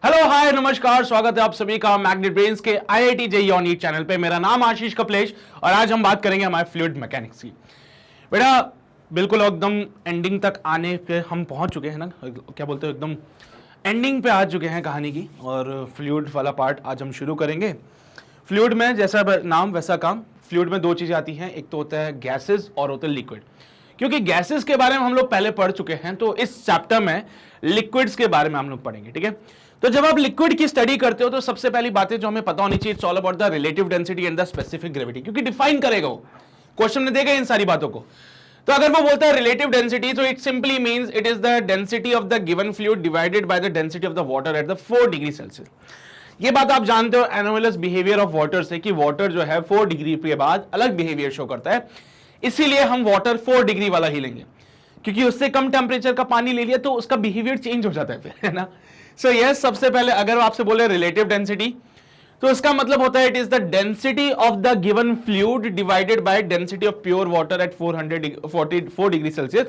Hello hi नमस्कार, स्वागत है आप सभी का मैग्नेट ब्रेन्स के IIT JEE on eat channel पे। मेरा नाम आशीष कपलेश और आज हम बात करेंगे हमारे फ्लूइड मैकेनिक्स की। बेटा बिल्कुल एकदम एंडिंग तक आने पे हम पहुंच चुके हैं ना, क्या बोलते हो, एकदम एंडिंग पे आ चुके हैं कहानी की। और फ्लूइड वाला पार्ट आज हम शुरू करेंगे। फ्लूइड में जैसा नाम वैसा काम। फ्लूइड में दो चीजें आती हैं, एक तो होता है गैसेज और होता है लिक्विड। क्योंकि गैसेस के बारे में हम लोग पहले पढ़ चुके हैं, तो इस चैप्टर में लिक्विड्स के बारे में हम लोग पढ़ेंगे। ठीक है, तो जब आप लिक्विड की स्टडी करते हो तो सबसे पहली बातें जो हमें पता होनी चाहिए, it's all about the relative density and the specific gravity. क्योंकि डिफाइन करेगा वो, क्वेश्चन में देगा इन सारी बातों को। तो अगर वो बोलता है रिलेटिव डेंसिटी, तो it simply means it is the density of the given fluid divided by the density of the water at the 4 degree Celsius. ये बात आप जानते हो एनोमलस बिहेवियर ऑफ वाटर से, कि वाटर जो है 4 डिग्री के बाद अलग बिहेवियर शो करता है। इसीलिए हम वाटर 4 डिग्री वाला ही लेंगे, क्योंकि उससे कम टेम्परेचर का पानी ले लिया तो उसका बिहेवियर चेंज हो जाता है फिर, है ना। सो यस, सबसे पहले अगर आपसे बोले रिलेटिव डेंसिटी, तो इसका मतलब होता है it is the density of the given fluid divided by density of pure water eight 444 degree Celsius.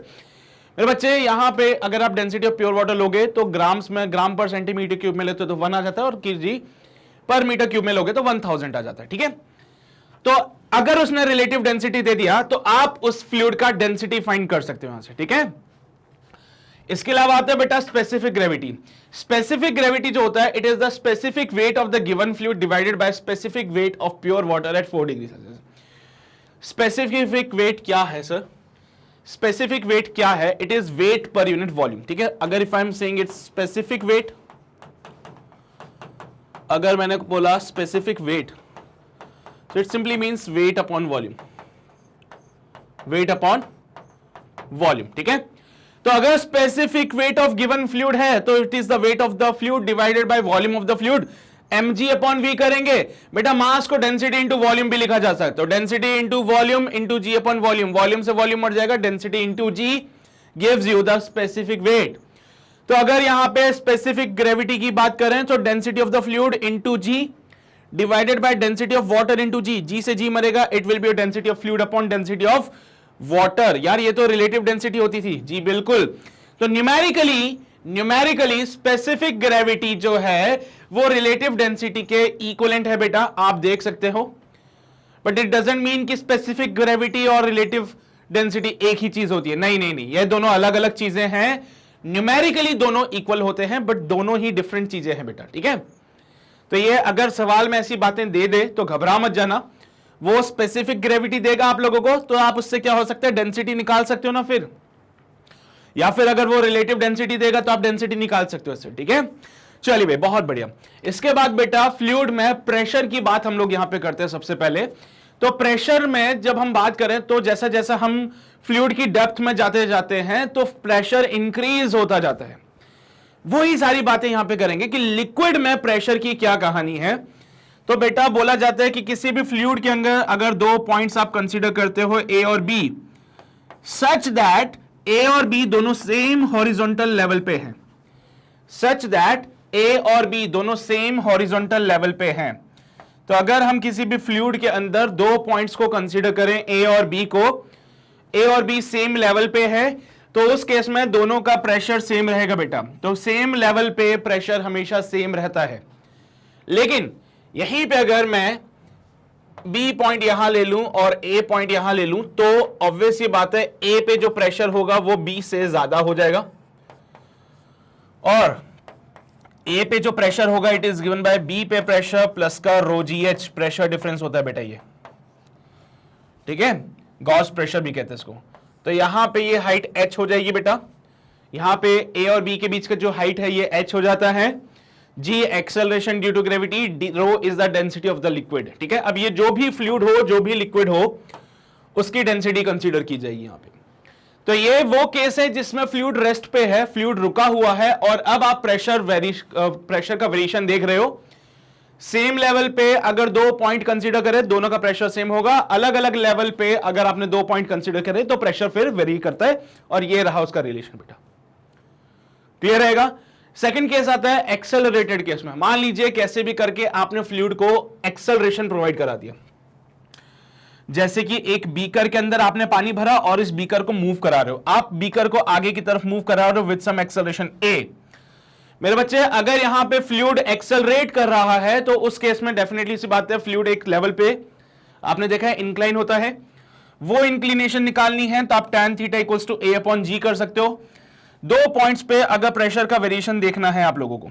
मेरे बच्चे यहाँ पे अगर आप डेंसिटी ऑफ प्योर वाटर लोगे तो ग्राम्स में, ग्राम पर सेंटीमीटर क्यूब में लेते हो तो 1 आ जाता है, और केजी पर मीटर क्यूब में लोगे तो 1000 आ जाता है। ठीक है, तो अगर उसने रिलेटिव डेंसिटी दे दिया तो आप उस फ्लूइड का डेंसिटी फाइंड कर सकते हो यहां से। ठीक है, इसके अलावा आता है बेटा स्पेसिफिक ग्रेविटी। स्पेसिफिक ग्रेविटी जो होता है, it is the specific weight of the given fluid divided by specific weight of pure water at 4 degree Celsius. Specific weight क्या है सर? स्पेसिफिक वेट क्या है? It is weight per unit volume. ठीक है, अगर if I am saying it's specific weight, अगर मैंने बोला specific weight, so it simply means weight upon volume, weight upon volume। ठीक है, तो अगर specific weight of given fluid है तो it is the wait of the fluid divided by volume of the fluid, mg upon v करेंगे। बेटा मास को density into volume भी लिखा जा सकता है, तो density into volume into g upon volume, volume से वॉल्यूम मर जाएगा, density into g gives you the specific weight. तो अगर यहां पे स्पेसिफिक ग्रेविटी की बात करें तो density of the fluid into g divided by density of water into g, g से जी मरेगा, it will be density of fluid upon density of water. यार ये तो रिलेटिव डेंसिटी होती थी जी, बिल्कुल। तो न्यूमेरिकली स्पेसिफिक ग्रेविटी जो है वो रिलेटिव डेंसिटी के इक्विवेलेंट है बेटा, आप देख सकते हो। बट इट डजंट मीन कि स्पेसिफिक ग्रेविटी और रिलेटिव डेंसिटी एक ही चीज होती है, नहीं नहीं नहीं, ये दोनों अलग अलग चीजें हैं। न्यूमेरिकली दोनों इक्वल होते हैं बट दोनों ही डिफरेंट चीजें हैं बेटा। ठीक है, तो ये अगर सवाल में ऐसी बातें दे दे तो घबरा मत जाना। वो स्पेसिफिक ग्रेविटी देगा आप लोगों को तो आप उससे क्या हो सकता है, डेंसिटी निकाल सकते हो ना फिर, या फिर अगर वो रिलेटिव डेंसिटी देगा तो आप डेंसिटी निकाल सकते हो इससे। ठीक है, चलिए भाई, बहुत बढ़िया। इसके बाद बेटा फ्लूइड में प्रेशर की बात हम लोग यहां पे करते हैं सबसे पहले। तो प्रेशर में जब हम बात करें तो जैसा जैसा हम फ्लूइड की डेप्थ में जाते जाते हैं तो प्रेशर इंक्रीज होता जाता है। वही सारी बातें यहां पे करेंगे कि लिक्विड में प्रेशर की क्या कहानी है। तो बेटा बोला जाता है कि किसी भी फ्लूइड के अंदर अगर 2 पॉइंट्स आप कंसीडर करते हो ए और बी, सच दैट ए और बी दोनों सेम हॉरिजॉन्टल लेवल पे हैं, सच दैट ए और बी दोनों सेम हॉरिजॉन्टल लेवल पे हैं। तो अगर हम किसी भी फ्लूइड के अंदर 2 पॉइंट्स को कंसीडर करें ए और बी को, ए और बी सेम लेवल पे है, तो उस केस में दोनों का प्रेशर सेम रहेगा बेटा। तो सेम लेवल पे प्रेशर हमेशा सेम रहता है। लेकिन यहीं पे अगर मैं बी पॉइंट यहां ले लूं और ए पॉइंट यहां ले लूं तो ऑब्वियस ये बात है, ए पे जो प्रेशर होगा वो बी से ज्यादा हो जाएगा, और ए पे जो प्रेशर होगा it is given by B पे प्रेशर प्लस का rho g h pressure difference होता है बेटा ये। ठीक है, गॉस प्रेशर भी कहते हैं इसको। तो यहां पे ये हाइट h हो जाएगी बेटा, यहां पे a और b के बीच का जो हाइट है ये h हो जाता है। g acceleration due to gravity, rho is the density of the liquid. ठीक है, अब ये जो भी फ्लूइड हो, जो भी लिक्विड हो, उसकी डेंसिटी कंसीडर की जाएगी यहां पे। तो ये वो केस है जिसमें फ्लूइड रेस्ट पे है, फ्लूइड रुका हुआ है, और अब आप प्रेशर का वेरिएशन देख रहे हो। सेम लेवल पे अगर 2 पॉइंट कंसीडर करें दोनों का प्रेशर सेम होगा, अलग अलग लेवल पे अगर आपने 2 पॉइंट कंसीडर करे तो प्रेशर फिर वेरी करता है, और ये रहा उसका रिलेशन बेटा। क्लियर रहेगा। सेकंड केस आता है एक्सेलरेटेड केस में। मान लीजिए कैसे भी करके आपने फ्लूइड को एक्सेलरेशन प्रोवाइड करा दिया, जैसे कि एक बीकर के अंदर आपने पानी भरा और इस बीकर को मूव करा रहे हो, आप बीकर को आगे की तरफ मूव करा रहे हो विद सम एक्सेलरेशन ए। मेरे बच्चे अगर यहां पे फ्लूइड एक्सेलरेट कर रहा है तो उस केस में डेफिनेटली सी बात है फ्लूइड एक लेवल पे आपने देखा है इंक्लाइन होता है, वो इंक्लिनेशन निकालनी है तो आप tan theta equals to a upon g कर सकते हो। 2 पॉइंट्स पे अगर प्रेशर का वेरिएशन देखना है आप लोगों को,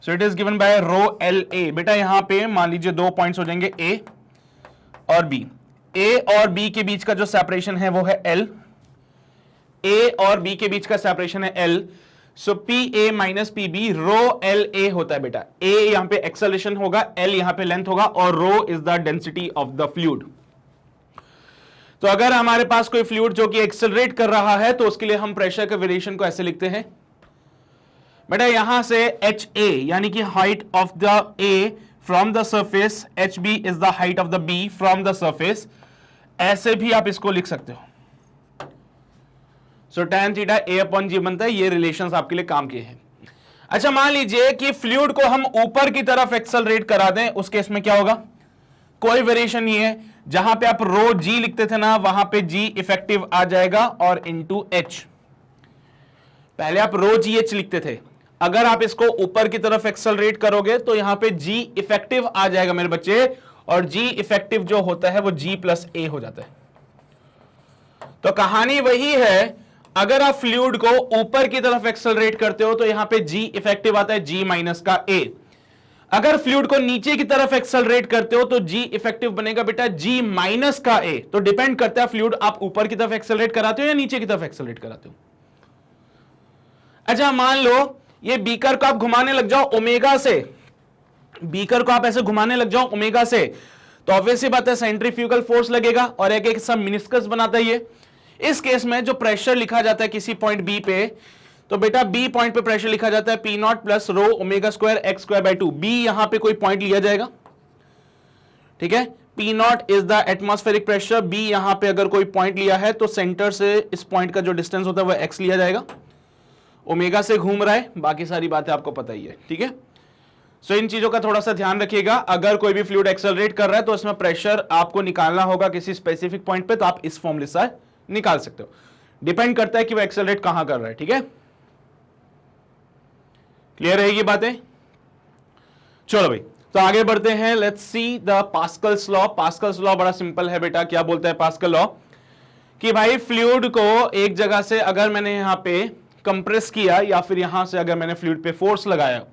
so it is given bye row L ए। बेटा यहां पे मान लीजिए 2 पॉइंट्स हो जाएंगे a और b, a और b के बीच का जो सेपरेशन है वो है l, a और b के बीच का सेपरेशन है l, so P A minus P B rho L A होता है बेटा। a यहां पे एक्सेलरेशन होगा, l यहां पे लेंथ होगा और rho is the density of the fluid. तो अगर हमारे पास कोई फ्लूइड जो कि एक्सेलरेट कर रहा है तो उसके लिए हम प्रेशर के वेरिएशन को ऐसे लिखते हैं बेटा, यहां से एच ए यानी कि height of the A from the surface, H B is the height of the B from the surface, ऐसे भी आप इसको लिख सकते हो। So tan theta a upon g बनता है, ये रिलेशंस आपके लिए काम के हैं। अच्छा मान लीजिए कि फ्लूइड को हम ऊपर की तरफ एक्सेलरेट करा दें, उस केस में क्या होगा, कोई वेरिएशन नहीं है, जहां पे आप रो जी लिखते थे ना वहां पे जी इफेक्टिव आ जाएगा और इनटू एच, पहले आप रो जी एच लिखते थे, अगर आप इसको ऊपर की तरफ एक्सेलरेट करोगे तो यहां पे जी इफेक्टिव आ जाएगा मेरे बच्चे, और जी इफेक्टिव जो होता है वो जी प्लस ए हो जाता है। तो कहानी वही है, अगर आप फ्लूइड को ऊपर की तरफ एक्सेलरेट करते हो तो यहां पे जी इफेक्टिव आता है जी माइनस का ए, अगर फ्लूइड को नीचे की तरफ एक्सेलरेट करते हो तो जी इफेक्टिव बनेगा बेटा जी माइनस का ए। तो डिपेंड करता है फ्लूइड आप ऊपर की तरफ एक्सेलरेट कराते हो या नीचे की तरफ एक्सेलरेट कराते हो। अच्छा मान लो ये बीकर को आप घुमाने लग जाओ ओमेगा से, बीकर को आप ऐसे घुमाने लग जाओ ओमेगा से, तो ऑब्वियसली बात है सेंट्रीफ्यूगल फोर्स लगेगा और एक सब मिनिस्कस बनाता है ये। इस केस में जो प्रेशर लिखा जाता है किसी पॉइंट बी पे, तो बेटा बी पॉइंट पे प्रेशर लिखा जाता है P naught plus rho omega square x square by 2। B यहां पे कोई पॉइंट लिया जाएगा, ठीक है, P naught is the atmospheric pressure, B यहां पे अगर कोई पॉइंट लिया है तो सेंटर से इस पॉइंट का जो डिस्टेंस होता है वह एक्स लिया जाएगा, ओमेगा से घूम रहा है, बाकी सारी बातें आपको पता ही है, ठीक है। सो इन चीजों का थोड़ा सा ध्यान रखिएगा, अगर कोई भी फ्लूइड एक्सेलरेट कर रहा है तो इसमें प्रेशर आपको निकालना होगा किसी स्पेसिफिक पॉइंट पे, तो आप इस फॉर्मूले से निकाल सकते हो, डिपेंड करता है कि वो एक्सेलरेट कहां कर रहा है, ठीक है। क्लियर रहेगी बातें, चलो भाई तो आगे बढ़ते हैं, let's see the Pascal's law. Pascal's law बड़ा सिंपल है बेटा, क्या बोलता है पास्कल लॉ कि भाई फ्लूइड को एक जगह से अगर मैंने यहां पे कंप्रेस किया या फिर यहां से अगर मैंने फ्लूइड पे फोर्स लगाया,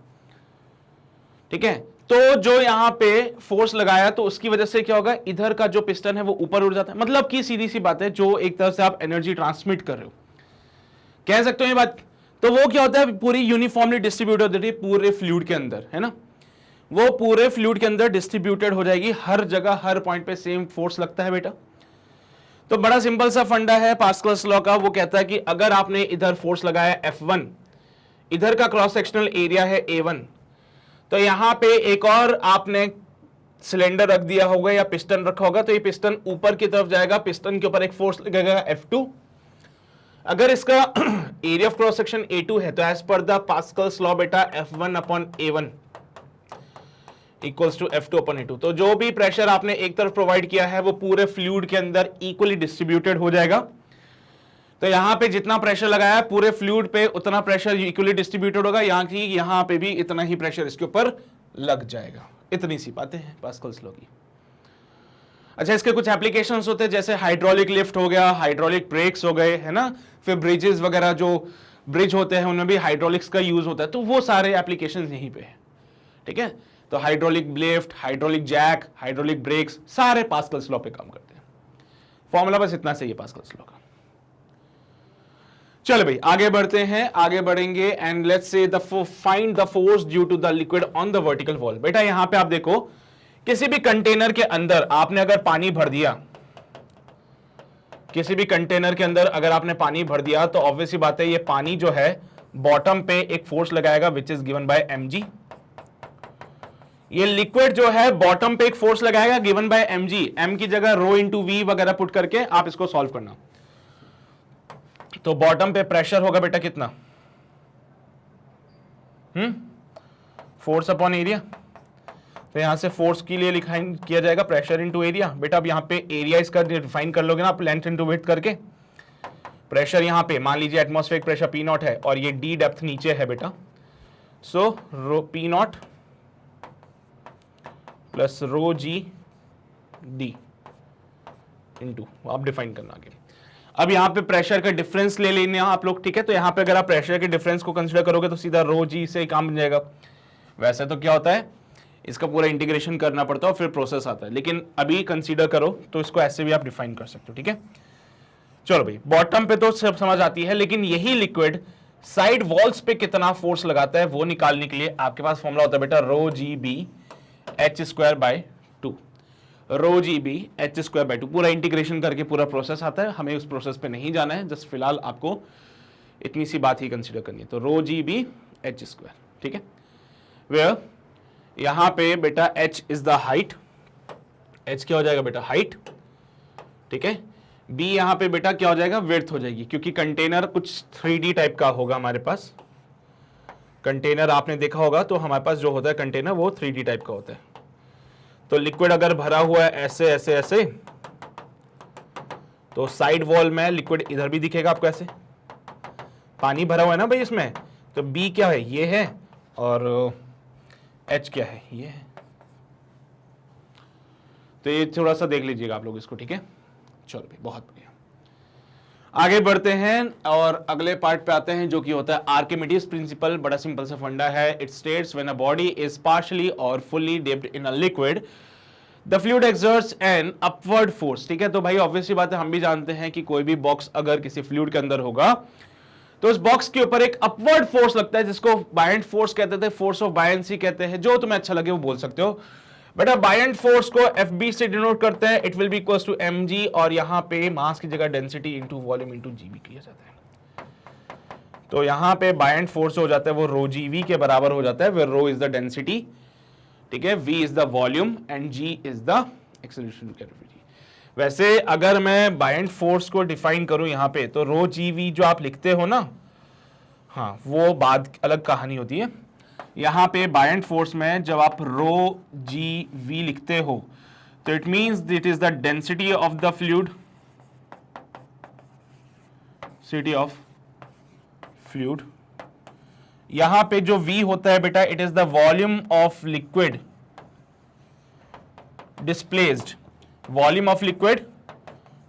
ठीक है, तो जो यहां पे फोर्स लगाया तो उसकी वजह से क्या होगा, इधर का जो पिस्टन है वो ऊपर उड़ जाता है, मतलब कि सीधी सी बात है जो एक तरह से आप एनर्जी ट्रांसमिट कर रहे हो, कह सकते हो ये बात। तो वो क्या होता है, पूरी यूनिफॉर्मली डिस्ट्रीब्यूट होती है पूरे फ्लूइड के अंदर, है ना, वो पूरे फ्लूइड के अंदर डिस्ट्रीब्यूटेड हो जाएगी, हर जगह हर पॉइंट पे सेम फोर्स लगता है बेटा। तो बड़ा सिंपल सा फंडा है पास्कल्स लॉ का, वो कहता है कि अगर आपने इधर फोर्स लगाया F1, इधर का क्रॉस सेक्शनल एरिया है A1, तो यहां पे एक और आपने सिलेंडर रख दिया होगा या पिस्टन रखा होगा, तो ये पिस्टन ऊपर की तरफ जाएगा, पिस्टन के ऊपर एक फोर्स लगेगा F2, अगर इसका area of cross section A2 है तो as per the Pascal's law बेटा F1 upon A1 equals to F2 upon A2, तो जो भी प्रेशर आपने एक तरफ प्रोवाइड किया है वो पूरे फ्लूइड के अंदर इक्वली डिस्ट्रीब्यूटेड हो जाएगा। तो यहां पे जितना प्रेशर लगाया है पूरे फ्लूइड पे उतना प्रेशर इक्वली डिस्ट्रीब्यूटेड होगा, यहां पे भी इतना ही प्रेशर इसके ऊपर लग जाएगा। इतनी सी बातें हैं पास्कल्स लॉ की। अच्छा इसके कुछ एप्लीकेशंस होते हैं, जैसे हाइड्रोलिक लिफ्ट हो गया, हाइड्रोलिक ब्रेक्स हो गए, है ना, फिर ब्रिजेस वगैरह, जो ब्रिज होते हैं उनमें भी हाइड्रोलिक्स का यूज होता है, तो वो सारे एप्लीकेशंस यहीं पे है, ठीक है। तो hydraulic lift, hydraulic jack, hydraulic brakes सारे पास्कल्स लॉ पे काम करते हैं। फॉर्मूला बस इतना सही है पास्कल्स लॉ का। चलो भाई आगे बढ़ते हैं, आगे बढ़ेंगे and let's say find the force due to the liquid on the vertical wall. बेटा यहां पे आप देखो, किसी भी कंटेनर के अंदर आपने अगर पानी भर दिया, किसी भी कंटेनर के अंदर अगर आपने पानी भर दिया तो ऑब्वियसली बात है ये पानी जो है बॉटम पे एक फोर्स लगाएगा which is given bye mg, ये लिक्विड जो है बॉटम पे एक फोर्स लगाएगा गिवन बाय mg, m की जगह रो इंटू वी वगैरह पुट करके आप इसको सॉल्व करना। तो बॉटम पे प्रेशर होगा बेटा कितना, फोर्स अपॉन एरिया, तो यहां से फोर्स के लिए लिखा किया जाएगा प्रेशर इनटू एरिया। बेटा अब यहां पे एरिया इसका डिफाइन कर लोगे ना आप, लेंथ इनटू विड्थ करके, प्रेशर यहां पे मान लीजिए एटमॉस्फेरिक प्रेशर पी नॉट है और ये डी डेप्थ नीचे है बेटा, so rho P naught plus rho g d into, आप डिफाइन करना आगे। अब यहां पे प्रेशर का डिफरेंस ले लेने आप लोग, ठीक है। तो यहां पे अगर आप प्रेशर के डिफरेंस को कंसीडर करोगे तो सीधा रो जी से काम बन जाएगा। वैसे तो क्या होता है, इसका पूरा इंटीग्रेशन करना पड़ता है और फिर प्रोसेस आता है, लेकिन अभी कंसीडर करो तो इसको ऐसे भी आप डिफाइन कर सकते हो, ठीक है। चलो भाई, बॉटम पे तो सब समझ आती है, लेकिन यही लिक्विड साइड वॉल्स पे कितना फोर्स लगाता है वो निकालने के लिए आपके पास फॉर्मूला होता है बेटा, rho g b h square by two, rho g b h square by two. पूरा इंटीग्रेशन करके पूरा प्रोसेस आता है, हमें उस प्रोसेस पे नहीं जाना है, जस्ट फिलहाल आपको इतनी सी बात ही कंसीडर करनी है। तो रो जी बी एच स्क्वायर, ठीक है। वेयर यहां पे बेटा h is the height, h क्या हो जाएगा बेटा, हाइट, ठीक है। b यहां पे बेटा क्या हो जाएगा, विड्थ हो जाएगी, क्योंकि कंटेनर कुछ 3D टाइप का होगा हमारे पास। कंटेनर आपने देखा होगा तो हमारे पास जो होता है कंटेनर वो 3D टाइप का होता है। तो लिक्विड अगर भरा हुआ है ऐसे ऐसे ऐसे, तो साइड वॉल में लिक्विड इधर भी दिखेगा आपको ऐसे, पानी भरा हुआ है ना भाई इसमें, तो b क्या है, ये है, और h क्या है, ये है। तो ये थोड़ा सा देख लीजिएगा आप लोग इसको, ठीक है। चलो भाई, बहुत बढ़िया, आगे बढ़ते हैं और अगले पार्ट पे आते हैं जो कि होता है आर्किमिडीज प्रिंसिपल। बड़ा सिंपल सा फंडा है। It states when a body is partially or fully dipped in a liquid the fluid exerts an upward force, ठीक है। तो भाई ऑब्वियसली बात है, हम भी जानते हैं कि कोई भी बॉक्स अगर किसी फ्लूइड के अंदर होगा तो उस बॉक्स के ऊपर एक अपवर्ड फोर्स लगता है, जिसको बायंट फोर्स कहते थे, फोर्स ऑफ बायंसी कहते हैं, जो तुम्हें अच्छा लगे वो बोल सकते हो। बेटा बायंट फोर्स को FB से डिनोट करते हैं, it will be equals to mg, और यहां पे मास की जगह density into volume into g b किया जाता है। तो यहां पे बायंट फोर्स हो जाता है वो रो जीवी के बराबर हो जाता है, where rho is the density, ठीक है, v is the volume and g is the acceleration to gravity. वैसे अगर मैं बायंट फोर्स को डिफाइन करूं यहां पे, तो रो जीवी जो आप लिखते हो ना, हाँ वो बात अलग कहानी होती है। यहां पे बायंट फोर्स में जब आप रो जी वी लिखते हो तो it means it is the density of the fluid, density of fluid. यहां पे जो v होता है बेटा, it is the volume of liquid displaced, volume of liquid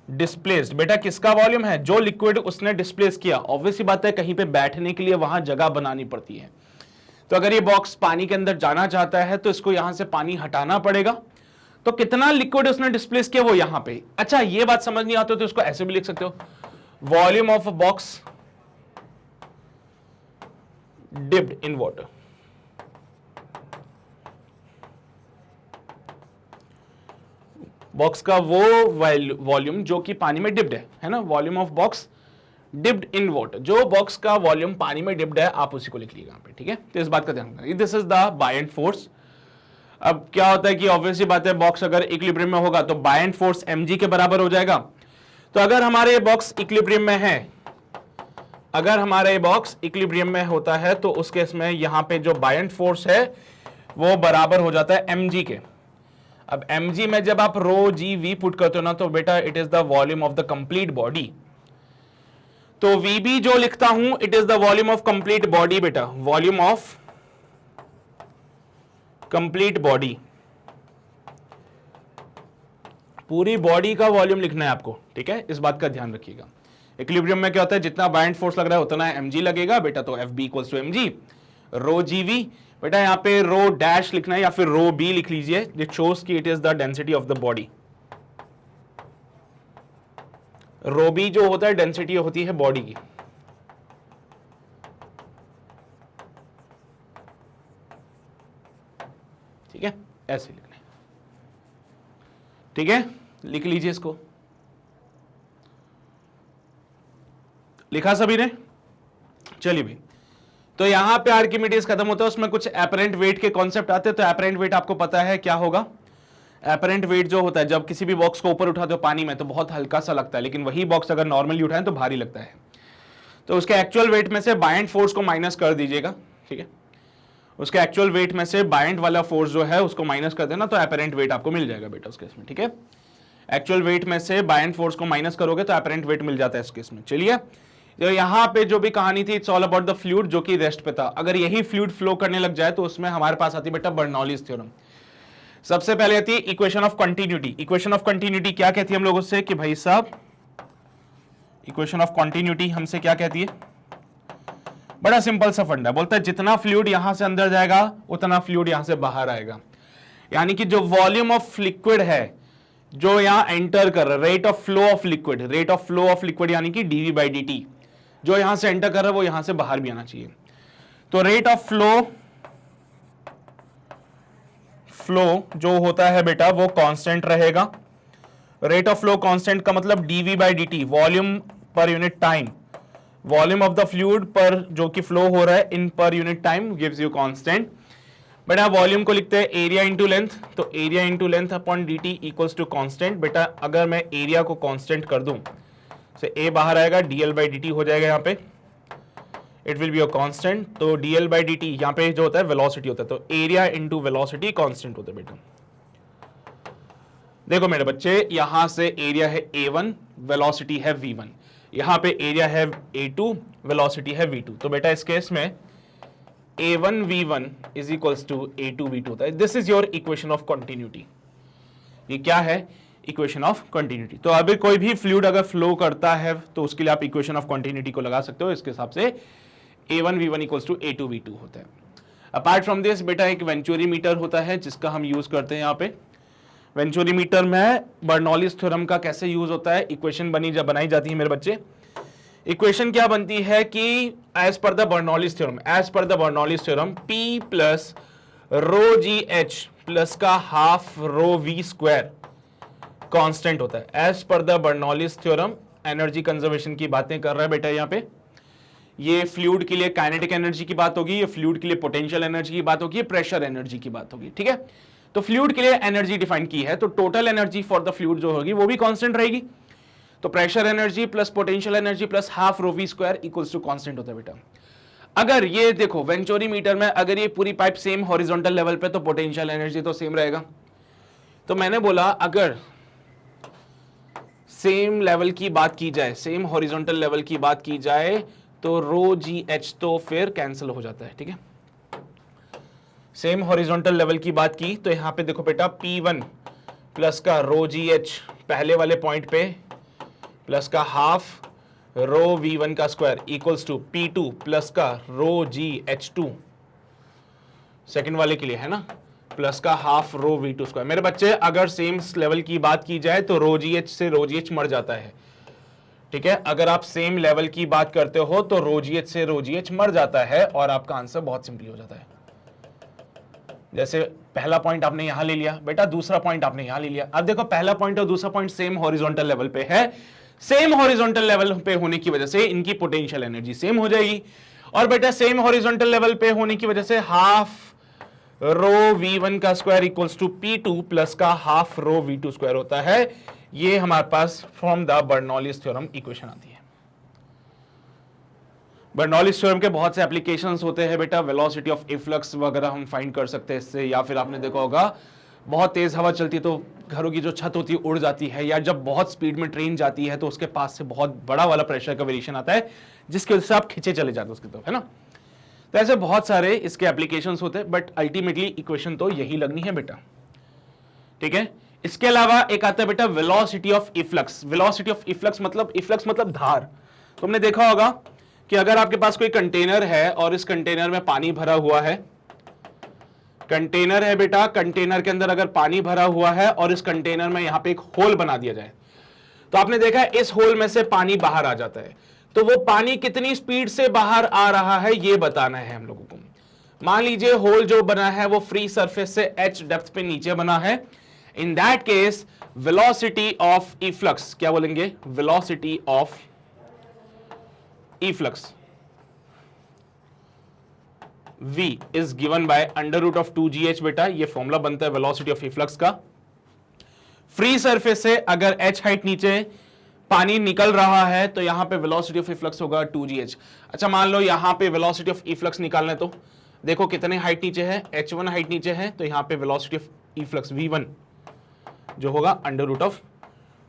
displaced. बेटा किसका वॉल्यूम है, जो लिक्विड उसने डिस्प्लेस किया। ऑब्वियसली बात है, कहीं पे बैठने के लिए वहां जगह बनानी पड़ती है। तो अगर ये बॉक्स पानी के अंदर जाना चाहता है तो इसको यहां से पानी हटाना पड़ेगा, तो कितना लिक्विड उसने डिस्प्लेस किया वो यहां पे। अच्छा ये बात समझ नहीं आती तो इसको ऐसे भी लिख सकते हो, volume of a box dipped in water. Box का वो वॉल्यूम जो कि पानी में डिप्ड है ना, volume of box dipped in water. जो बॉक्स का वॉल्यूम पानी में डिप्ड है आप उसी को लिख लीजिए यहाँ पे, ठीक है। तो इस बात का ध्यान रखना, this is the buoyant force. अब क्या होता है कि ऑब्वियसली बात है, बॉक्स अगर इक्विलिब्रियम में होगा तो बायंट फोर्स mg के बराबर हो जाएगा। तो अगर हमारे बॉक्स इक्विलिब्रियम में है, अगर हमारा ये बॉक्स इक्विलिब्रियम में होता है तो उस केस में यहां पे जो बायंट फोर्स है वो बराबर हो जाता है mg के। अब mg में जब आप रो जी वी पुट करते हो ना, तो बेटा it is the volume of the complete body. तो Vb जो लिखता हूं, it is the volume of complete body बेटा, वॉल्यूम ऑफ कंप्लीट बॉडी। पूरी बॉडी का वॉल्यूम लिखना है आपको, ठीक है, इस बात का ध्यान रखिएगा। इक्विलिब्रियम में क्या होता है, जितना बायंट फोर्स लग रहा है उतना mg लगेगा बेटा, तो FB इक्वल्स टू mg रो जीवी। बेटा यहां पे रो डैश लिखना है या फिर रो बी लिख लीजिए, इट शोज कि it is the density of the body. Rho B जो होता है डेंसिटी होती है बॉडी की, ठीक है, ऐसे लिखना है, ठीक है, लिख लीजिए इसको। लिखा सभी ने, चलिए भाई। तो यहां पे आर्किमिडीज खत्म होता है, उसमें कुछ एपरेंट वेट के कॉन्सेप्ट आते हैं। तो एपरेंट वेट आपको पता है क्या होगा, एपरेंट वेट जो होता है, जब किसी भी बॉक्स को ऊपर उठाते हो पानी में तो बहुत हल्का सा लगता है, लेकिन वही बॉक्स अगर नॉर्मली उठाएं तो भारी लगता है। तो उसके एक्चुअल वेट में से बायंट फोर्स को माइनस कर दीजिएगा, ठीक है, उसके एक्चुअल वेट में से बायंट वाला फोर्स जो है उसको माइनस कर देना, तो एपरेंट वेट आपको मिल जाएगा बेटा उसके इसमें, ठीक है। एक्चुअल वेट में से बायन फोर्स को माइनस करोगे तो अपरेंट वेट मिल जाता है इस केस में। चलिए, तो यहाँ पे जो भी कहानी थी, it's all about the fluid जो कि रेस्ट पे था। अगर यही फ्लूइड फ्लो करने लग जाए तो उसमें हमारे पास आती है बेटा बर्नौलीज थ्योरम। सबसे पहले आती है equation of continuity. Equation of continuity क्या कहती है हम लोगों से कि भाई साहब, इक्वेशन ऑफ कंटिन्यूटी हमसे क्या कहती है? बड़ा सिंपल सा फंडा, बोलता है जितना फ्लूइड यहां से अंदर जाएगा उतना फ्लूइड यहां से बाहर आएगा। यानी कि जो वॉल्यूम ऑफ लिक्विड है जो यहां एंटर कर रहा है, rate of flow of liquid, rate of flow of liquid यानी कि डीवी बाई डी टी, जो यहां से एंटर कर रहा है वो यहां से बाहर भी आना चाहिए। तो रेट ऑफ फ्लो जो होता है बेटा वो कांस्टेंट रहेगा। रेट ऑफ फ्लो कांस्टेंट का मतलब d v by d t, volume per unit time, volume of the fluid per जो कि फ्लो हो रहा है in per unit time gives you constant. बेटा वॉल्यूम को लिखते हैं एरिया इंटू लेंथ, तो area into length upon d t equals to constant. बेटा अगर मैं एरिया को कांस्टेंट कर दूं तो ए बाहर आएगा, डीएल बाई डी टी हो जाएगा, यहाँ पे it will be a constant. तो डीएल बाई डी टी यहाँ पे जो होता है वेलोसिटी होता है, तो एरिया इंटू वेलोसिटी कांस्टेंट होता है बेटा। देखो मेरे बच्चे, यहां से एरिया है A1, वेलोसिटी है V1, यहां पे एरिया है A2, वेलोसिटी है V2। तो बेटा इस केस में A1 V1 is equals to A2 V2 होता है। This is your equation of continuity. ये क्या है? Equation of continuity. तो अभी कोई भी फ्लूइड अगर फ्लो करता है तो उसके लिए आप इक्वेशन ऑफ कंटिन्यूटी को लगा सकते हो। इसके हिसाब से A1 V1 equals to A2 V2 होता है। अपार्ट फ्रॉम दिस बेटा एक वेंचुरी मीटर होता है जिसका हम यूज करते हैं यहाँ पे। वेंचुरी मीटर में बर्नौलीज थ्योरम का कैसे यूज होता है, इक्वेशन बनाई जाती है मेरे बच्चे। इक्वेशन क्या बनती है कि as per the Bernoulli's theorem P plus rho g h plus का half rho v square constant होता है। As per the Bernoulli's theorem energy conservation की बातें कर रहा है बेटा यहाँ पे। ये फ्लूइड के लिए काइनेटिक एनर्जी की बात होगी, ये फ्लूइड के लिए पोटेंशियल एनर्जी की बात होगी, प्रेशर एनर्जी की बात होगी। ठीक है, तो फ्लूइड के लिए एनर्जी डिफाइन की है, तो total energy for the fluid जो होगी वो भी कांस्टेंट रहेगी। तो pressure energy plus potential energy plus half rho v square equals to constant होता है बेटा। अगर ये देखो वेंचुरी मीटर में अगर ये पूरी पाइप सेम हॉरिजॉन्टल लेवल पे तो पोटेंशियल एनर्जी तो सेम रहेगा। तो मैंने बोला अगर सेम लेवल की बात की जाए, सेम हॉरिजॉन्टल लेवल की बात की जाए तो रो जी एच तो फिर कैंसिल हो जाता है। ठीक है, सेम हॉरिजॉन्टल लेवल की बात की तो यहां पे देखो बेटा P1 प्लस का रो जी एच पहले वाले पॉइंट पे प्लस का हाफ रो V1 का square equals to P2 plus का रो जी H2 सेकेंड वाले के लिए है ना, प्लस का हाफ रो V2 स्क्वायर। मेरे बच्चे अगर सेम लेवल की बात की जाए तो रो जी एच से रो जी एच मर जाता है। ठीक है, अगर आप सेम लेवल की बात करते हो तो रो जी एच से रो जी एच मर जाता है और आपका आंसर बहुत सिंपली हो जाता है। जैसे पहला पॉइंट आपने यहां ले लिया बेटा, दूसरा पॉइंट आपने यहां ले लिया। अब देखो पहला पॉइंट और दूसरा पॉइंट सेम हॉरिजॉन्टल लेवल पे है, सेम हॉरिजॉन्टल लेवल पे होने की वजह से इनकी पोटेंशियल एनर्जी सेम हो जाएगी। और बेटा सेम हॉरिजॉन्टल लेवल पे होने की वजह से हाफ रो V1 का square equals to P2 plus का हाफ रो V2 स्क्वायर होता है। ये हमारे पास from the Bernoulli's theorem equation आती है। बर्नौलीज थ्योरम के बहुत से एप्लीकेशंस होते हैं बेटा, वेलोसिटी ऑफ इफ्लक्स वगैरह हम फाइंड कर सकते हैं इससे, या फिर आपने देखा होगा बहुत तेज हवा चलती है तो घरों की जो छत होती है उड़ जाती है, या जब बहुत स्पीड में ट्रेन जाती है तो उसके पास से बहुत बड़ा वाला प्रेशर का वेरिएशन आता है जिसकी वजह से आप खींचे चले जाते हो उसकी तरफ, है ना। तो ऐसे बहुत सारे इसके एप्लीकेशंस होते हैं, बट अल्टीमेटली इक्वेशन तो यही लगनी है बेटा। ठीक है, इसके अलावा एक आता है बेटा velocity of efflux. Velocity of efflux मतलब धार। तो हमने देखा होगा कि अगर आपके पास कोई कंटेनर है और इस कंटेनर में पानी भरा हुआ है, कंटेनर है बेटा, कंटेनर के अंदर अगर पानी भरा हुआ है और इस कंटेनर में यहां पे एक होल बना दिया जाए तो आपने देखा है इस होल में से पानी बाहर आ जाता है। तो वो पानी कितनी स्पीड से बाहर आ रहा है ये बताना है हम लोगों को। मान लीजिए होल जो बना है वो फ्री सरफेस से h डेप्थ पे नीचे बना है। In that case velocity of efflux क्या बोलेंगे? Velocity of efflux v is given by under root of 2gh बेटा, ये फॉर्मूला बनता है वेलोसिटी ऑफ इफ्लक्स का। फ्री सरफेस से अगर h हाइट नीचे पानी निकल रहा है तो यहां पे वेलोसिटी ऑफ इफ्लक्स होगा 2gh। अच्छा मान लो यहां पे वेलोसिटी ऑफ इफ्लक्स निकालना है तो देखो कितने हाइट नीचे है, h1 हाइट नीचे है, तो यहां पे वेलोसिटी ऑफ इफ्लक्स v1 जो होगा अंडर रूट ऑफ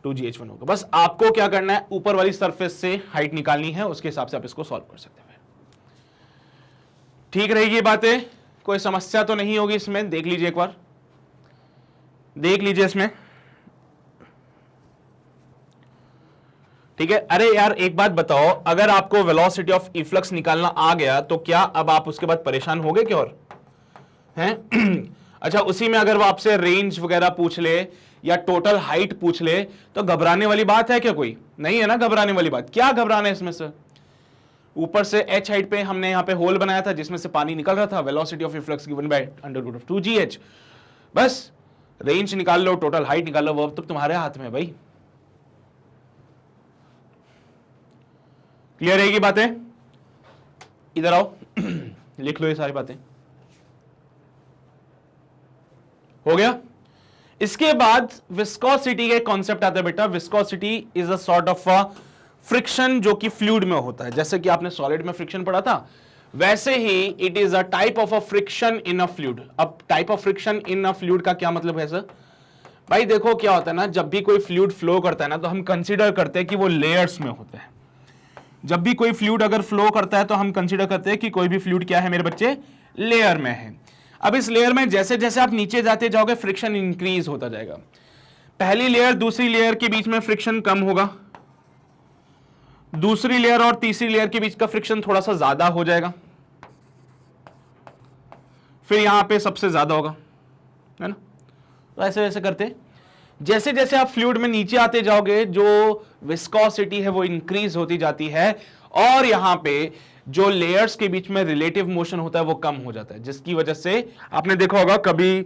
2gh1 होगा। बस आपको क्या करना है, ऊपर वाली सरफेस से हाइट निकालनी है, उसके हिसाब से आप इसको सॉल्व कर सकते हैं। ठीक रहेगी बातें, कोई समस्या तो नहीं होगी इसमें। देख लीजिए एक बार, देख लीजिए इसमें, ठीक है। अरे यार एक बात बताओ, अगर आपको वेलोसिटी ऑफ इफ्लक्स निकालना आ गया तो क्या अब आप उसके बाद परेशान हो गए क्या और हैं? अच्छा, उसी में अगर वो आपसे रेंज वगैरह पूछ ले या टोटल हाइट पूछ ले तो घबराने वाली बात है क्या? कोई नहीं है ना घबराने वाली बात। क्या घबराना है इसमें से? ऊपर से h हाइट पे हमने यहां पे होल बनाया था जिसमें से पानी निकल रहा था, velocity of efflux given by under root of 2gh। बस रेंज निकाल लो, टोटल हाइट निकाल लो, वो अब तो तुम्हारे हाथ में है भाई। क्लियर रहेगी बातें? इधर आओ लिख लो ये सारी बातें। हो गया? इसके बाद विस्कोसिटी के कॉन्सेप्ट आता है बेटा। Viscosity is a sort of friction जो कि फ्लूइड में होता है। जैसे कि आपने सॉलिड में फ्रिक्शन पढ़ा था, वैसे ही it is a type of a friction in a fluid. अब type of friction in a fluid का क्या मतलब है सर? भाई देखो क्या होता है ना, जब भी कोई फ्लूइड फ्लो करता है ना तो हम कंसीडर करते हैं कि वो लेयर्स में होता है। जब भी कोई फ्लूइड अगर फ्लो करता है तो हम कंसीडर करते हैं कि कोई भी फ्लूइड क्या है मेरे बच्चे, लेयर में है। अब इस लेयर में जैसे जैसे आप नीचे जाते जाओगे फ्रिक्शन इंक्रीज होता जाएगा। पहली लेयर दूसरी लेयर के बीच में फ्रिक्शन कम होगा, दूसरी लेयर और तीसरी लेयर के बीच का फ्रिक्शन थोड़ा सा ज्यादा हो जाएगा, फिर यहां पे सबसे ज्यादा होगा, है ना? तो ऐसे वैसे करते जैसे जैसे आप फ्लूइड में नीचे आते जाओगे जो विस्कोसिटी है वो इंक्रीज होती जाती है और यहां पे जो लेयर्स के बीच में रिलेटिव मोशन होता है वो कम हो जाता है, जिसकी वजह से आपने देखा होगा कभी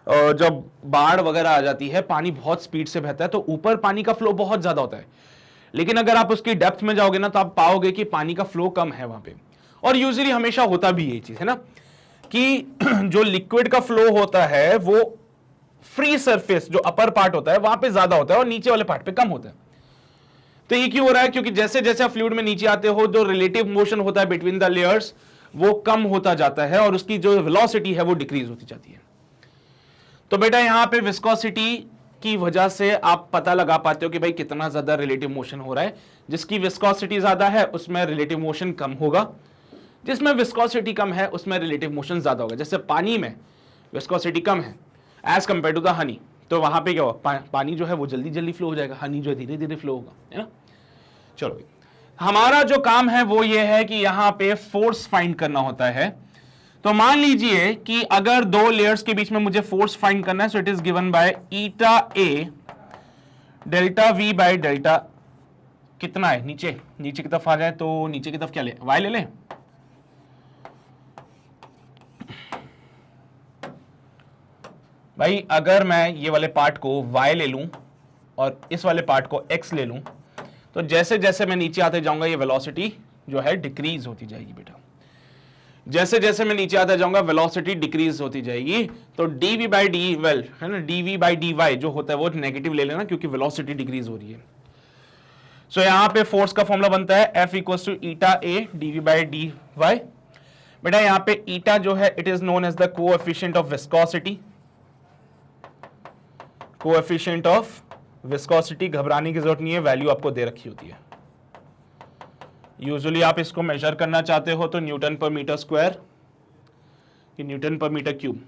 जब बाढ़ वगैरह आ जाती है, पानी बहुत स्पीड से बहता है तो ऊपर पानी का फ्लो बहुत ज्यादा होता है, लेकिन अगर आप उसकी डेप्थ में जाओगे ना तो आप पाओगे कि पानी का फ्लो कम है वहां पे। और यूजुअली हमेशा होता भी ये चीज है ना कि जो लिक्विड का फ्लो होता है वो फ्री सरफेस जो अपर पार्ट होता है वहां पे ज्यादा होता है और नीचे वाले पार्ट पे कम होता है। तो ये क्यों हो रहा है? क्योंकि जैसे जैसे आप फ्लूइड में नीचे आते हो जो रिलेटिव मोशन होता है बिटवीन द लेयर्स वो कम होता जाता है और उसकी जो वेलोसिटी है वो डिक्रीज होती जाती है। तो बेटा यहां पे विस्कोसिटी की वजह से आप पता लगा पाते हो कि भाई कितना ज्यादा रिलेटिव मोशन हो रहा है। जिसकी विस्कोसिटी ज्यादा है उसमें रिलेटिव मोशन कम होगा, जिसमें विस्कोसिटी कम है उसमें रिलेटिव मोशन ज्यादा होगा। जैसे पानी में विस्कोसिटी कम है as compare to the honey, तो वहां पे क्या होगा, पानी जो है वो जल्दी जल्दी फ्लो हो जाएगा, हनी जो है धीरे धीरे फ्लो होगा, है ना? चलो हमारा जो काम है वो ये है कि यहां पे फोर्स फाइंड करना होता है। तो मान लीजिए कि अगर दो लेयर्स के बीच में मुझे फोर्स फाइंड करना है, so it is given bye eta A delta v by delta कितना है, नीचे नीचे की तरफ आ जाए तो नीचे की तरफ क्या ले, वाई ले लें। भाई अगर मैं ये वाले पार्ट को y ले लूं और इस वाले पार्ट को x ले लूं तो जैसे जैसे मैं नीचे आते जाऊंगा ये वेलोसिटी जो है डिक्रीज होती जाएगी बेटा। जैसे जैसे मैं नीचे आता जाऊंगा वेलोसिटी डिक्रीज होती जाएगी। तो dv बाई डी वेल है ना, dv बाई डी वाई जो होता है वो नेगेटिव ले लेना क्योंकि वेलोसिटी डिक्रीज हो रही है। सो यहां पे फोर्स का फॉर्मूला बनता है F equal to eta A dv by d y. बेटा यहां पे ईटा जो है it is known as the coefficient of viscosity. Coefficient of viscosity, घबराने की जरूरत नहीं है, वैल्यू आपको दे रखी होती है। यूजुअली आप इसको मेजर करना चाहते हो तो न्यूटन पर मीटर स्क्वायर कि न्यूटन पर मीटर क्यूब,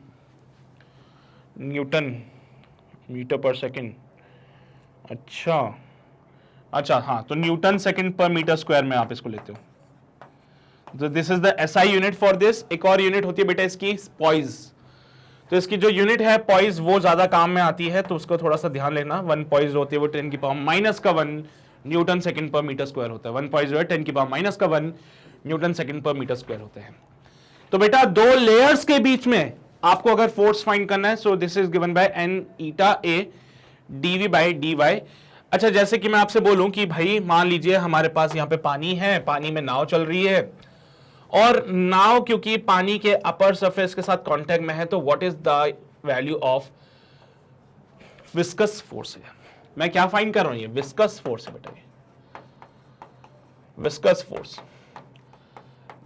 न्यूटन मीटर पर सेकंड, अच्छा हाँ, तो न्यूटन सेकंड पर मीटर स्क्वायर में आप इसको लेते हो। तो this is the SI unit for this. एक और यूनिट होती है बेटा इसकी पॉइज। तो इसकी जो यूनिट है पॉइज वो ज्यादा काम में आती है तो उसको थोड़ा सा ध्यान लेना। 1 पॉइज होती है वो 10 की पावर माइनस का 1 न्यूटन सेकंड पर मीटर स्क्वायर होता है। 1 पॉइज जो है 10 की पावर माइनस का 1 न्यूटन सेकंड पर मीटर स्क्वायर होता है। तो बेटा दो लेयर्स के बीच में आपको अगर फोर्स फाइंड करना है so this is given by n eta A d v by d y. अच्छा जैसे कि मैं आपसे बोलूं कि भाई मान लीजिए हमारे पास यहाँ पे पानी है, पानी में नाव चल रही है और नाव क्योंकि पानी के अपर सरफेस के साथ कांटेक्ट में है तो what is the value of viscous force है। मैं क्या फाइंड कर रहा हूं, ये विस्कस फोर्स है बेटा, विस्कस फोर्स।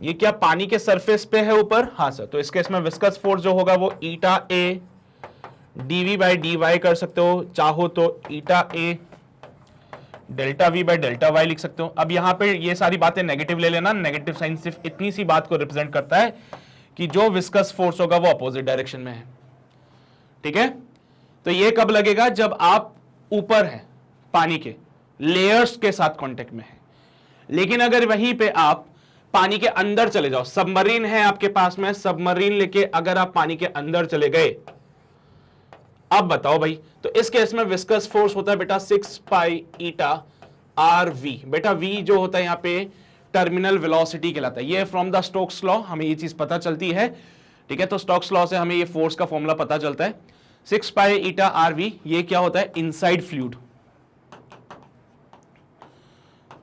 ये क्या पानी के सरफेस पे है ऊपर? हाँ सर। तो इस केस में विस्कस फोर्स जो होगा वो eta A d v by d y कर सकते हो, चाहो तो eta A delta v by delta y लिख सकते हो। अब यहां पे ये सारी बातें नेगेटिव ले लेना, नेगेटिव साइन सिर्फ इतनी सी बात को रिप्रेजेंट करता है कि जो विस्कस फोर्स होगा वो अपोजिट डायरेक्शन में है, ठीक है। तो ये कब लगेगा, जब आप ऊपर हैं पानी के लेयर्स के साथ कांटेक्ट में है। लेकिन अगर वहीं पे आप पानी के अंदर चले जाओ, सबमरीन है आपके पास में, सबमरीन लेके अगर आप पानी के अंदर चले गए, अब बताओ भाई, तो इस केस में विस्कस फोर्स होता है बेटा 6 पाई ईटा आर वी। बेटा वी जो होता है यहां पे टर्मिनल वेलोसिटी कहलाता है। ये फ्रॉम द स्टोक्स लॉ हमें ये चीज पता चलती है, ठीक है। तो स्टोक्स लॉ से हमें ये फोर्स का फॉर्मूला पता चलता है 6 पाई ईटा आर वी। ये क्या होता है, इनसाइड फ्लूइड।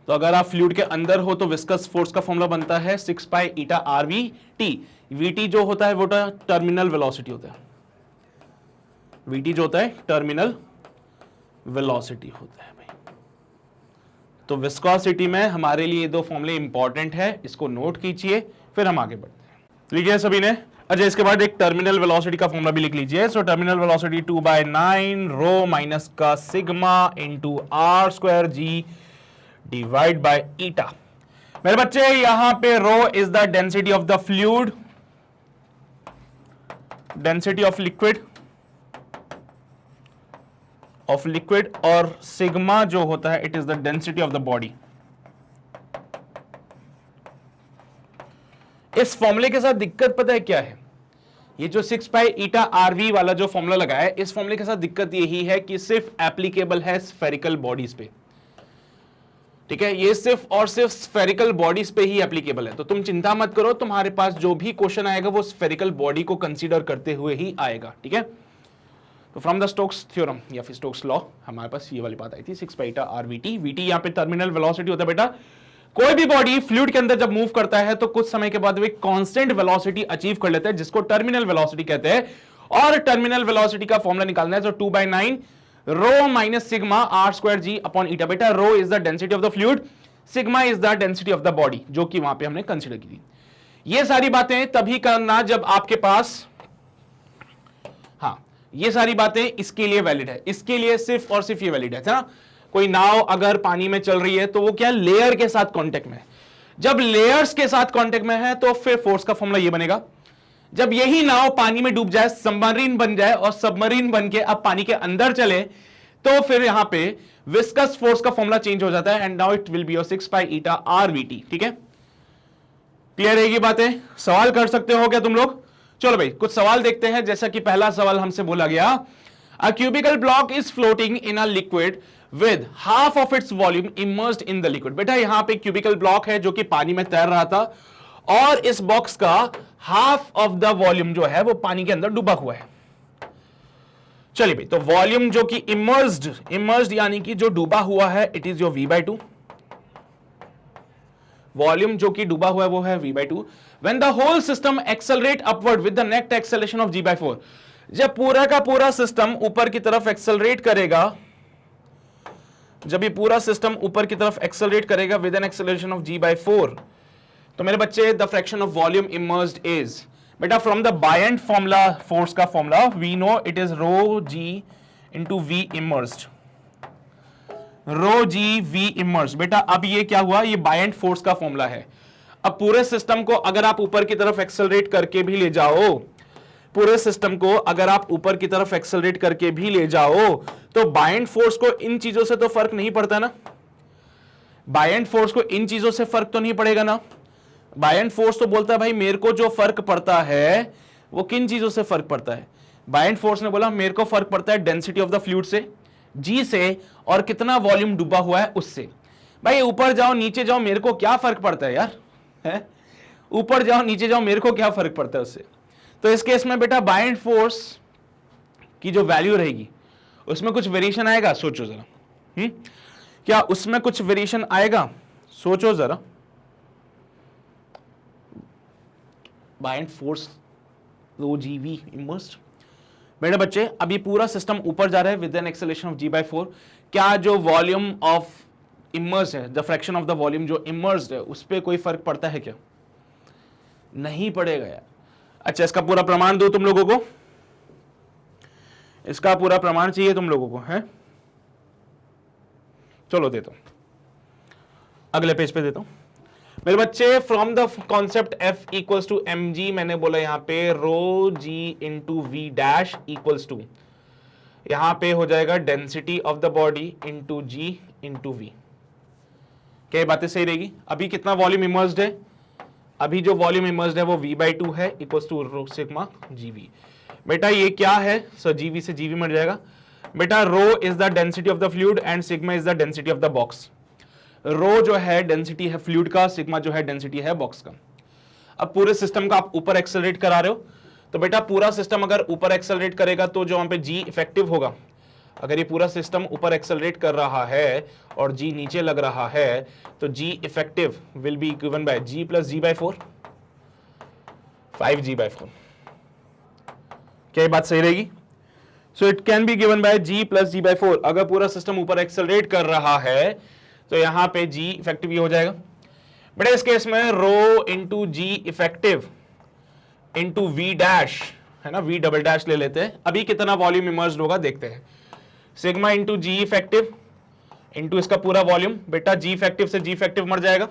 तो अगर आप फ्लूइड के अंदर हो तो विस्कस फोर्स का फॉर्मूला बनता है 6 pi eta r v T. VT जो होता है वो टर्मिनल वेलोसिटी होता है, वीटी जो होता है टर्मिनल वेलोसिटी होता है भाई। तो विस्कोसिटी में हमारे लिए दो फॉर्मूले इंपॉर्टेंट है, इसको नोट कीजिए, फिर हम आगे बढ़ते हैं। लिखिए सभी ने। अच्छा, इसके बाद एक टर्मिनल वेलोसिटी का फॉर्मूला भी लिख लीजिए। So terminal velocity 2/9 rho minus का sigma into r square g divide by eta. मेरे बच्चे यहां पे rho is the density of the fluid, density of liquid, और सिग्मा जो होता है it is the density of the body. इस फॉर्मूले के साथ दिक्कत पता है क्या है, ये जो 6 पाई ईटा आर वी वाला जो फॉर्मूला लगा है, इस फॉर्मूले के साथ दिक्कत यही है कि सिर्फ एप्लीकेबल है स्फेरिकल बॉडीज पे, ठीक है। ये सिर्फ और सिर्फ स्फेरिकल बॉडीज पे ही एप्लीकेबल है। तो तुम चिंता मत करो, तुम्हारे पास जो भी क्वेश्चन आएगा वो स्फेरिकल बॉडी को कंसीडर करते हुए ही आएगा, ठीक है। तो फ्रॉम द स्टोक्स थ्योरम या फिर स्टोक्स लॉ हमारे पास ये वाली बात आई थी 6 pi eta r v T. VT यहाँ पे टर्मिनल वेलोसिटी होता है बेटा। कोई भी बॉडी फ्लूइड के अंदर जब मूव करता है तो कुछ समय के बाद वो कांस्टेंट वेलोसिटी अचीव कर लेता है, जिसको टर्मिनल वेलोसिटी कहते हैं। और टर्मिनल वेलोसिटी का फॉर्मूला निकालना है, जो 2/9 rho minus sigma r square g upon eta. बेटा rho is the density of the fluid, sigma is the density of the body, जो कि वहां पे हमने कंसीडर की थी। ये सारी बातें तभी करना जब आपके पास, हाँ ये सारी बातें इसके लिए वैलिड है, इसके लिए सिर्फ और सिर्फ ये वैलिड है ना। कोई नाव अगर पानी में चल रही है तो वो क्या लेयर के साथ कांटेक्ट में है। जब लेयर्स के साथ कांटेक्ट में है तो फिर फोर्स का फॉर्मूला ये बनेगा। जब यही नाव पानी में डूब जाए, सबमरीन बन जाए और सबमरीन बन के अब पानी के अंदर चले, तो फिर यहां पे विस्कस फोर्स का फॉर्मूला चेंज हो जाता है and now it will be 6 pi eta r v t, ठीक है। क्लियर है ये बातें? सवाल कर सकते हो क्या तुम लोग? चलो भाई कुछ सवाल देखते हैं। जैसा कि पहला सवाल हमसे बोला गया, a cubical block is floating in a liquid with half of its volume immersed in the liquid. बेटा यहां पे क्यूबिकल ब्लॉक है जो कि पानी में तैर रहा था और इस बॉक्स का हाफ ऑफ द वॉल्यूम जो है वो पानी के अंदर डूबा हुआ है। चलिए भाई, तो वॉल्यूम जो कि इमर्स्ड यानी कि जो डूबा हुआ है, it is your v/2। Volume जो कि डूबा हुआ है वो है v/2। When the whole system accelerate upward with the net acceleration of g/4, जब पूरा का पूरा सिस्टम ऊपर की तरफ एक्सेलरेट करेगा, जब ये पूरा सिस्टम ऊपर की तरफ एक्सेलरेट करेगा with an acceleration of g/4, तो मेरे बच्चे the fraction of volume immersed is, बेटा from the buoyant formula, force का formula we know it is rho g into v immersed, rho g v immersed. बेटा अब ये क्या हुआ, ये बायंट फोर्स का फॉर्मूला है। अब पूरे सिस्टम को अगर आप ऊपर की तरफ एक्सेलरेट करके भी ले जाओ, पूरे सिस्टम को अगर आप ऊपर की तरफ एक्सेलरेट करके भी ले जाओ, तो बायंट फोर्स को इन चीजों से तो फर्क नहीं पड़ता ना। बायंट फोर्स को इन चीजों से फर्क तो नहीं पड़ेगा ना। बायंट फोर्स तो बोलता है भाई मेरे को जो फर्क पड़ता है वो किन चीजों से फर्क पड़ता है। बायंट फोर्स ने बोला मेरे को फर्क पड़ता है डेंसिटी ऑफ द फ्लूइड से, जी से, और कितना वॉल्यूम डूबा हुआ है उससे। भाई ऊपर जाओ नीचे जाओ मेरे को क्या फर्क पड़ता है यार, है? ऊपर जाओ नीचे जाओ मेरे को क्या फर्क पड़ता है उससे। तो इस केस में बेटा बायंट फोर्स की जो वैल्यू रहेगी उसमें कुछ वेरिएशन आएगा, सोचो जरा। क्या उसमें कुछ वेरिएशन आएगा, सोचो जरा। Buoyant force rho g v immersed. मेरे बच्चे अभी पूरा सिस्टम ऊपर जा रहा है with an acceleration of g/4। क्या जो वॉल्यूम ऑफ इमर्स्ड है, the fraction of the volume जो इमर्स्ड है, उस पर कोई फर्क पड़ता है क्या? नहीं पड़ेगा यार। अच्छा इसका पूरा प्रमाण दो तुम लोगों को, इसका पूरा प्रमाण चाहिए तुम लोगों को, है? चलो देता हूं, अगले पेज पे देता हूं मेरे बच्चे। From the concept F equals to mg, मैंने बोला यहां पे rho g into v dash equals to, यहां पे हो जाएगा density of the body into g into v. क्या बातें सही रहेगी? अभी कितना वॉल्यूम इमर्स्ड है? अभी जो वॉल्यूम इमर्स्ड है वो v/2 है इक्वल्स टू रो सिग्मा जीवी। बेटा ये क्या है? सो जीवी से जीवी मर जाएगा। बेटा rho is the density of the fluid and sigma is the density of the box. Rho जो है डेंसिटी है फ्लूइड का, सिग्मा जो है डेंसिटी है बॉक्स का। अब पूरे सिस्टम का आप ऊपर एक्सेलरेट करा रहे हो, तो बेटा पूरा सिस्टम अगर ऊपर एक्सेलरेट करेगा तो जो वहां पे जी इफेक्टिव होगा, अगर ये पूरा सिस्टम ऊपर एक्सेलरेट कर रहा है और जी नीचे लग रहा है, तो g effective will be given by g plus g by 4, 5g/4। क्या ये बात सही रहेगी? So it can be given by g plus g by 4। अगर पूरा सिस्टम ऊपर एक्सेलरेट कर रहा है तो यहां पे जी इफेक्टिव ये हो जाएगा। बेटा इस केस में rho into g effective into v dash है ना, वी डबल डैश ले लेते हैं। अभी कितना वॉल्यूम इमर्ज्ड होगा देखते हैं। Sigma into g effective into इसका पूरा वॉल्यूम। बेटा जी इफेक्टिव से जी इफेक्टिव मर जाएगा।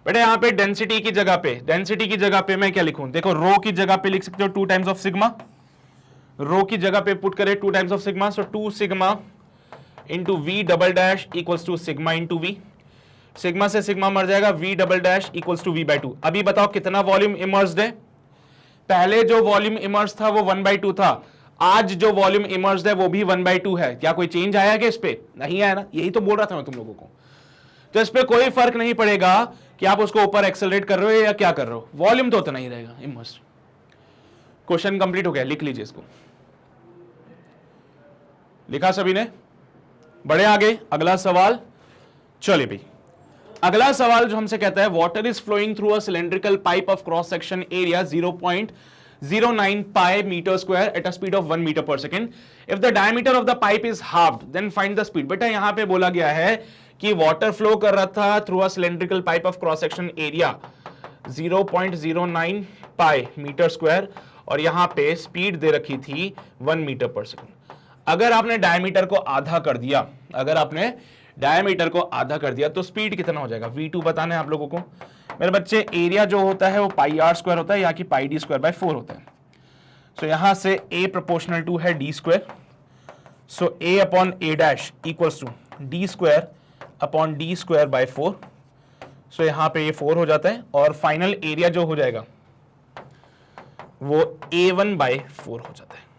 बेटा यहां पे डेंसिटी की जगह पे मैं क्या लिखूं? देखो रो की जगह पे लिख सकते हो 2 टाइम्स ऑफ सिग्मा, रो की जगह पे पुट करें 2 times of sigma, so 2 sigma into v double dash equals to sigma into v. Sigma से सिग्मा मर जाएगा, v double dash equals to v/2। अभी बताओ कितना वॉल्यूम इमर्ज्ड है? पहले जो वॉल्यूम इमर्ज था वो 1/2 था, आज जो वॉल्यूम इमर्ज्ड है वो भी 1/2 है। क्या कोई चेंज आया क्या इस पे? नहीं आया ना, यही तो बोल रहा था मैं तुम लोगों को। तो इस पे कोई फर्क नहीं पड़ेगा कि आप उसको ऊपर एक्सेलरेट कर रहे हो या क्या कर रहे हो, वॉल्यूम तो उतना ही रहेगा इमर्ज्ड। क्वेश्चन कंप्लीट हो गया, लिख लीजिए इसको। लिखा सभी ने? बढ़े आगे, अगला सवाल। चलिए भाई, अगला सवाल जो हमसे कहता है water is flowing through a cylindrical pipe of cross section area 0.09 pi metre square at a speed of 1 metre per second. If the diameter of the pipe is halved then find the speed. बेटा यहां पे बोला गया है कि water flow कर रहा था through a cylindrical pipe of cross section area 0.09 pi metre square और यहां पे स्पीड दे रखी थी 1 मीटर पर सेकेंड। अगर आपने डायमीटर को आधा कर दिया, तो स्पीड कितना हो जाएगा? v2 बताना है आप लोगों को मेरे बच्चे। एरिया जो होता है वो पाई आर स्क्वायर होता है, या कि पाई डी स्क्वायर बाय 4 होता है। सो यहां से a प्रोपोर्शनल टू है d square, so a upon a dash equals to d square upon d square by 4। So यहां पे ये 4 हो जाता है और फाइनल एरिया जो हो जाएगा वो a1 बाय 4 हो जाता है।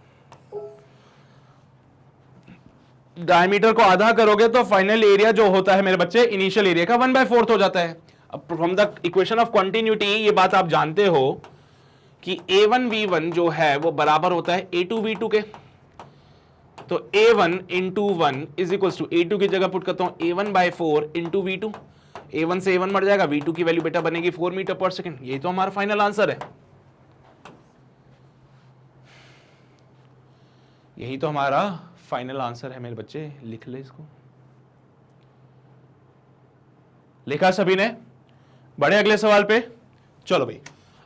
डायमीटर को आधा करोगे तो फाइनल एरिया जो होता है मेरे बच्चे इनिशियल एरिया का 1/4 हो जाता है। अब from the equation of continuity ये बात आप जानते हो कि a1 v1 जो है वो बराबर होता है a2 v2 के। तो a1 into 1 is equal to a2 की जगह पुट करता हूं a1/4 इंटू v2। a1 से a1 मर जाएगा, v2 की वैल्यू बेटा बनेगी 4 मीटर पर सेकेंड। यही तो हमारा फाइनल आंसर है, यही तो हमारा फाइनल आंसर है मेरे बच्चे। लिख ले इसको। लिखा सभी ने? बढ़े अगले सवाल पे। चलो भाई,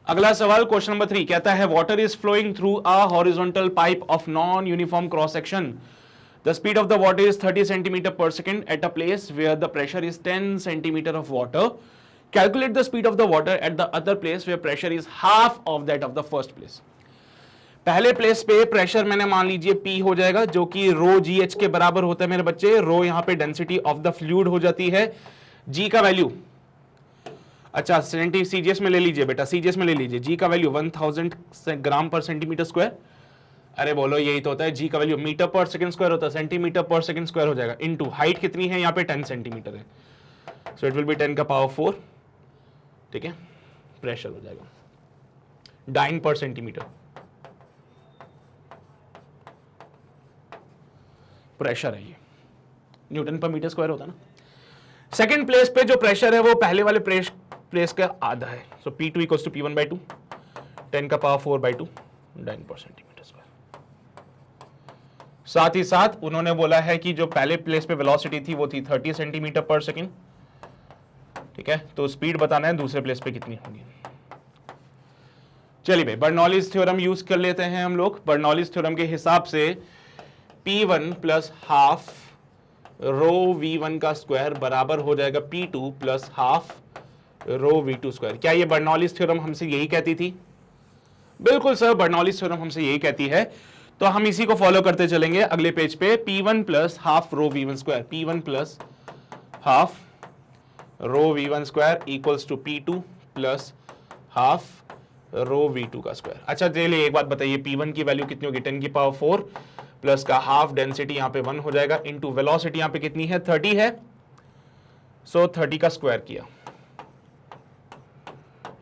अगला सवाल क्वेश्चन नंबर 3 कहता है water is flowing through a horizontal pipe of non uniform cross section. The speed of the water is 30 centimetre per second at a place where the pressure is 10 centimetre of water. Calculate the speed of the water at the other place where pressure is half of that of the first place. पहले place पे pressure मैंने मान लीजिए P हो जाएगा जो कि रो g H के बराबर होता है मेरे बच्चे। रो यहां पे डेंसिटी ऑफ द फ्लूइड हो जाती है। G का वैल्यू, अच्छा सीजीएस में ले लीजिए बेटा, सीजीएस में ले लीजिए। G का वैल्यू 1000 ग्राम पर सेंटीमीटर स्क्वायर। अरे बोलो यही तो होता है। G का वैल्यू मीटर पर सेकंड स्क्वायर होता है, सेंटीमीटर पर सेकंड स्क्वायर हो जाएगा इनटू हाइट कितनी है यहाँ पे 10 सेंटीमीटर है, सो इट विल बी 10 का पावर 4। ठीक है, प्रेशर हो जाएगा डाइन पर सेंटीमीटर। प्रेशर है ये, न्यूटन पर मीटर स्क्वायर होता है ना। सेकंड प्लेस पे जो प्रेशर है वो पहले वाले प्लेस का आधा है, सो P2 इक्वल्स टू P1/2, 10 का पावर 4/2, 9 पर सेंटीमीटर स्क्वायर। साथ ही साथ उन्होंने बोला है कि जो पहले प्लेस पे वेलोसिटी थी वो थी 30 सेंटीमीटर पर सेकेंड। ठीक है, तो स्पीड बताना है दूसरे प्लेस पे कितनी होगी। चलिए भाई, बर्नौलीज थ्योरम यूज कर लेते हैं हम लोग। बर्नौलीज थ्योरम के हिसाब से P1 plus half rho V1 का स्क्वायर बराबर हो जाएगा P2 plus half rho V2 square. क्या ये बर्नौलीज थ्योरम हमसे यही कहती थी? बिल्कुल सर, बर्नौलीज थ्योरम हमसे यही कहती है। तो हम इसी को फॉलो करते चलेंगे अगले पेज पे। P1 plus half rho V1 square, P1 plus half rho V1 square equals to P2 plus half rho V2 का स्क्वायर। अच्छा चलिए एक बात बताइए, P1 की वैल्यू कितनी होगी? 10 की पावर 4 प्लस का हाफ, डेंसिटी यहाँ पे 1 हो जाएगा, इनटू वेलोसिटी यहाँ पे कितनी है? 30 है, सो 30 का स्क्वायर किया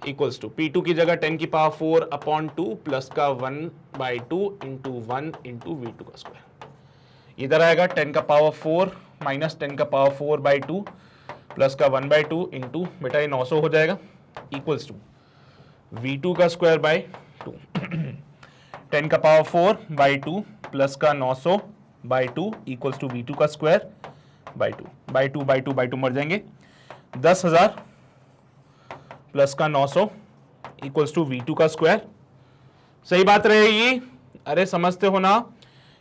इक्वल्स टू P2 की जगह 10 की पावर 4 अपॉन 2 प्लस का 1/2 इंटू 1 इंटू V2 का स्क्वायर। इधर आएगा 10 का पावर 4 माइनस 10 का पावर 4/2 प्लस का 1/2 इंटू, बेटा ये 900 हो जाएगा, इक्वल्स टू V2 का स्क्वायर बाय 2 10 का पावर 4/2 प्लस का 900/2 इक्वल्स टू V2 का स्क्वायर बाय 2 मर जाएंगे, 10,000 प्लस का 900 इक्वल्स टू V2 का स्क्वायर। सही बात रहेगी? अरे समझते हो ना?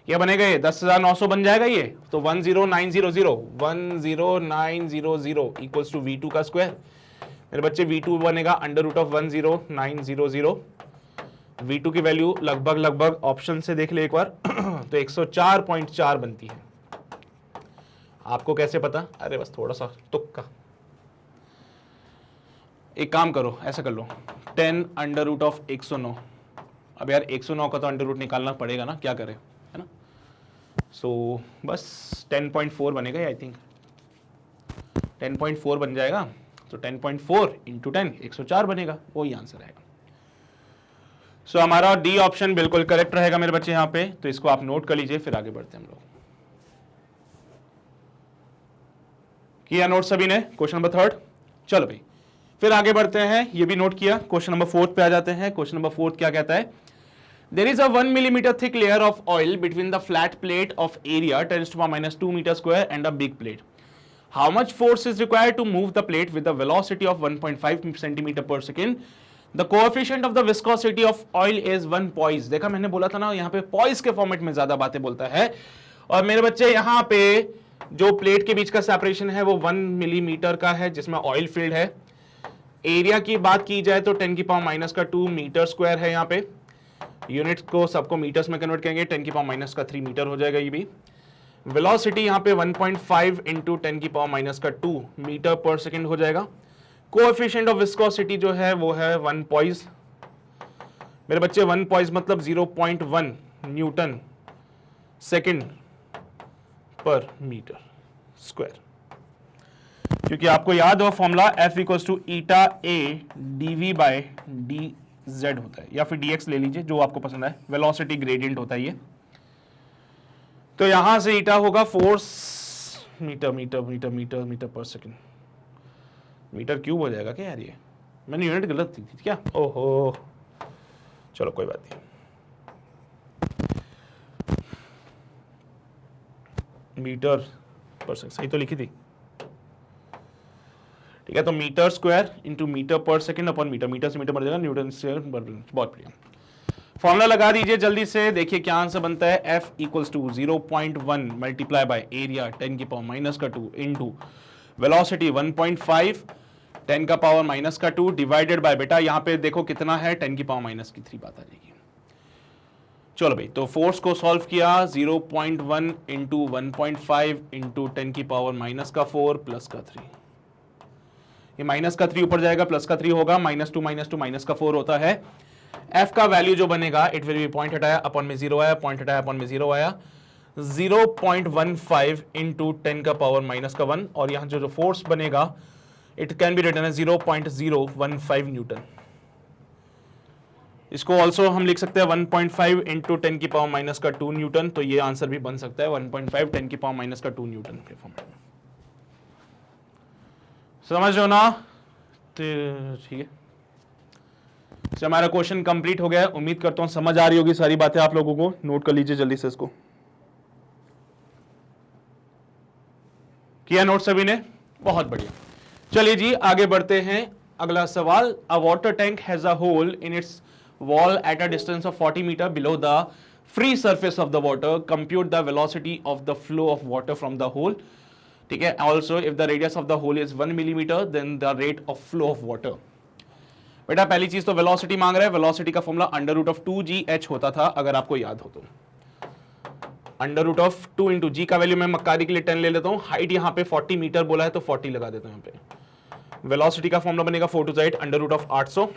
ये बनेगा, ये 10,900 बन जाएगा ये, तो 10900 इक्वल्स टू V2 का स्क्वायर। मेरे बच्चे V2 बनेगा अंडर रूट ऑफ 10900। V2 की वैल्यू लगभग ऑप्शन से देख ले एक बार तो 104.4 बनती है। आपको कैसे पता? अरे बस थोड़ा सा तुक्का। एक काम करो, ऐसा कर लो, 10 अंडर रूट ऑफ 109। अब यार 109 का तो अंडर रूट निकालना पड़ेगा ना, क्या करें, है ना? सो बस 10.4 बनेगा, आई थिंक 10.4 बन जाएगा। तो 10.4 इंटू 10 104 बनेगा, वही आंसर आएगा। सो हमारा डी ऑप्शन बिल्कुल करेक्ट रहेगा मेरे बच्चे यहाँ पे। तो इसको आप नोट कर लीजिए, फिर आगे बढ़ते हैं हम लोग। किया नोट सभी ने क्वेश्चन नंबर 3? चलो भाई फिर आगे बढ़ते हैं। ये भी नोट किया। क्वेश्चन नंबर 4 पे आ जाते हैं। क्वेश्चन नंबर 4 क्या कहता है? There is a 1 millimeter thick layer of oil between the flat plate of area 10 to the power -2 meter square and a big plate. How much force is required to move the plate with a velocity of 1.5 centimeter per second? The coefficient of the viscosity of oil is 1 poise. देखा मैंने बोला था ना, यहाँ पे poise के format में ज्यादा बातें बोलता है। और मेरे बच्चे यहाँ पे जो प्लेट के बीच का सेपरेशन है वो 1 मिलीमीटर का है, जिसमें ऑयल फील्ड है। एरिया की बात की जाए तो 10 की पावर -2 मीटर स्क्वायर है। यहाँ पे यूनिट को सबको मीटर्स में कन्वर्ट करेंगे, 10 की पावर -3 मीटर हो जाएगा ये भी। वेलोसिटी यहाँ पे 1.5 इंटू 10 की पावर -2 मीटर पर सेकेंड हो जाएगा। कोएफिशिएंट ऑफ विस्कोसिटी जो है वो है 1 पॉइस। मेरे बच्चे 1 पॉइस मतलब 0.1 newton second per metre square. क्योंकि आपको याद हो formula F equals to eta A dv/dz होता है, या फिर dx ले लीजिए जो आपको पसंद है। वेलोसिटी ग्रेडियंट होता है ये। तो यहां से ईटा होगा force metre per second. Metre cube हो जाएगा क्या यार? ये मैंने यूनिट गलत दी थी क्या? ओहो चलो कोई बात नहीं। मीटर पर सेकेंड सही तो लिखी थी, ठीक है। तो metre square into metre per second upon metre, metre से मीटर बढ़ जाएगा, न्यूटन से बहुत बढ़िया। फॉर्मूला लगा दीजिए जल्दी से, देखिए क्या आंसर बनता है। F equals to 0.1 multiply by area 10 की पावर -2 इंटू वेलोसिटी 1.5 10 का पावर -2 डिवाइडेड बाय, बेटा यहाँ पे देखो कितना है, 10 की पावर -3 बात आ जाएगी। चलो भाई, तो फोर्स को सॉल्व किया, 0.1 इंटू 1.5 इंटू 10 की पावर -4 प्लस का 3। ये -3 ऊपर जाएगा, प्लस का 3 होगा, -2 -4 होता है। F का वैल्यू जो बनेगा, इट विल बी पॉइंट हटाया अपॉन में 0 आया, पॉइंट हटाया अपॉन में 0 आया, 0.15 इंटू 10 का पावर -1। और यहाँ जो फोर्स बनेगा it can be written as 0.015 newton. इसको ऑल्सो हम लिख सकते हैं 1.5 इंटू 10 की पावर -2 न्यूटन। तो ये आंसर भी बन सकता है 1.5 10 की पावर -2 न्यूटन के फॉर्मेट में। समझ लो ना? ठीक है, तो हमारा क्वेश्चन कंप्लीट हो गया है। उम्मीद करता हूं समझ आ रही होगी सारी बातें आप लोगों को। नोट कर लीजिए जल्दी से इसको। किया नोट सभी ने? बहुत बढ़िया। चलिए जी आगे बढ़ते हैं। अगला सवाल, a water tank has a hole in its wall at a distance of 40 metre below the free surface of the water. Compute the velocity of the flow of water from the hole. ठीक है। Also if the radius of the hole is 1 millimetre then the rate of flow of water. बेटा पहली चीज तो velocity मांग रहा है, velocity का formula under root of 2gh होता था, अगर आपको याद हो तो। अंडर रूट ऑफ 2 इंटू जी का वैल्यू मैं मक्कारी के लिए 10 ले लेता हूं, हाइट यहां पे 40 मीटर बोला है तो 40 लगा देता हूं यहां पे। वेलोसिटी का फॉर्मूला बनेगा 4 to the 8 under root of 800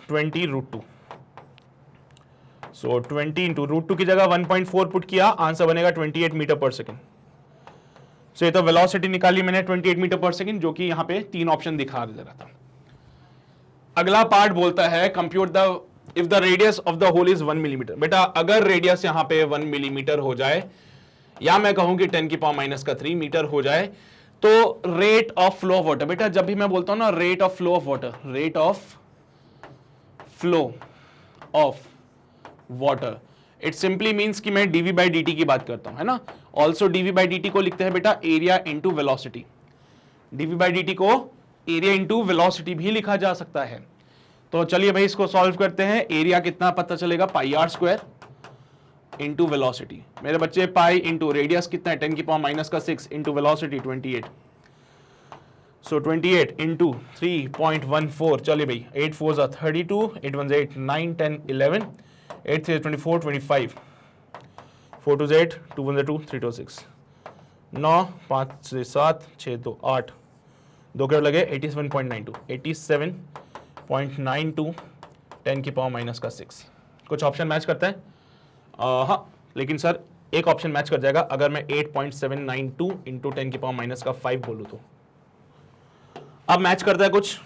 20 root 2। So 20 into root 2 की जगह 1.4 पुट किया, आंसर बनेगा 28 मीटर पर सेकेंड। सो ये तो वेलोसिटी निकाली मैंने 28 मीटर पर सेकेंड, जो कि यहां पे 3 ऑप्शन दिखा दे रहा था। अगला पार्ट बोलता है compute the if the radius of the hole is 1 millimetre. बेटा अगर रेडियस यहां पे 1 मिलीमीटर हो जाए, या मैं कहूं कि 10⁻³ मीटर हो जाए, तो rate of flow of water. बेटा जब भी मैं बोलता हूं ना rate of flow of water, rate of flow of water, it simply means कि मैं dv बाई dt की बात करता हूं, है ना। ऑल्सो dv बाई dt को लिखते हैं बेटा area into velocity. dv by dt को एरिया इंटू वेलोसिटी भी लिखा जा सकता है। तो चलिए भाई इसको सॉल्व करते हैं। एरिया कितना पता चलेगा, पाई आर स्क्वायर इंटू वेलोसिटी। मेरे बच्चे पाई इंटू रेडियस कितना है 10⁻⁻6 इंटू वेलोसिटी 28। सो 28 इंटू 3.14, चलिए भाई 8 4 32, 8 1 8 9 10 11, 8 3 24 25, 4 2 8 2 1 2 3 2 6 9 5 से 7 6 2 8, 2 के लगे 87.92 87.92 10⁻⁻6। कुछ ऑप्शन मैच करता है? हाँ, लेकिन सर एक ऑप्शन मैच कर जाएगा अगर मैं 8.792 इंटू 10⁻⁻5 बोलूँ तो। अब मैच करता है कुछ,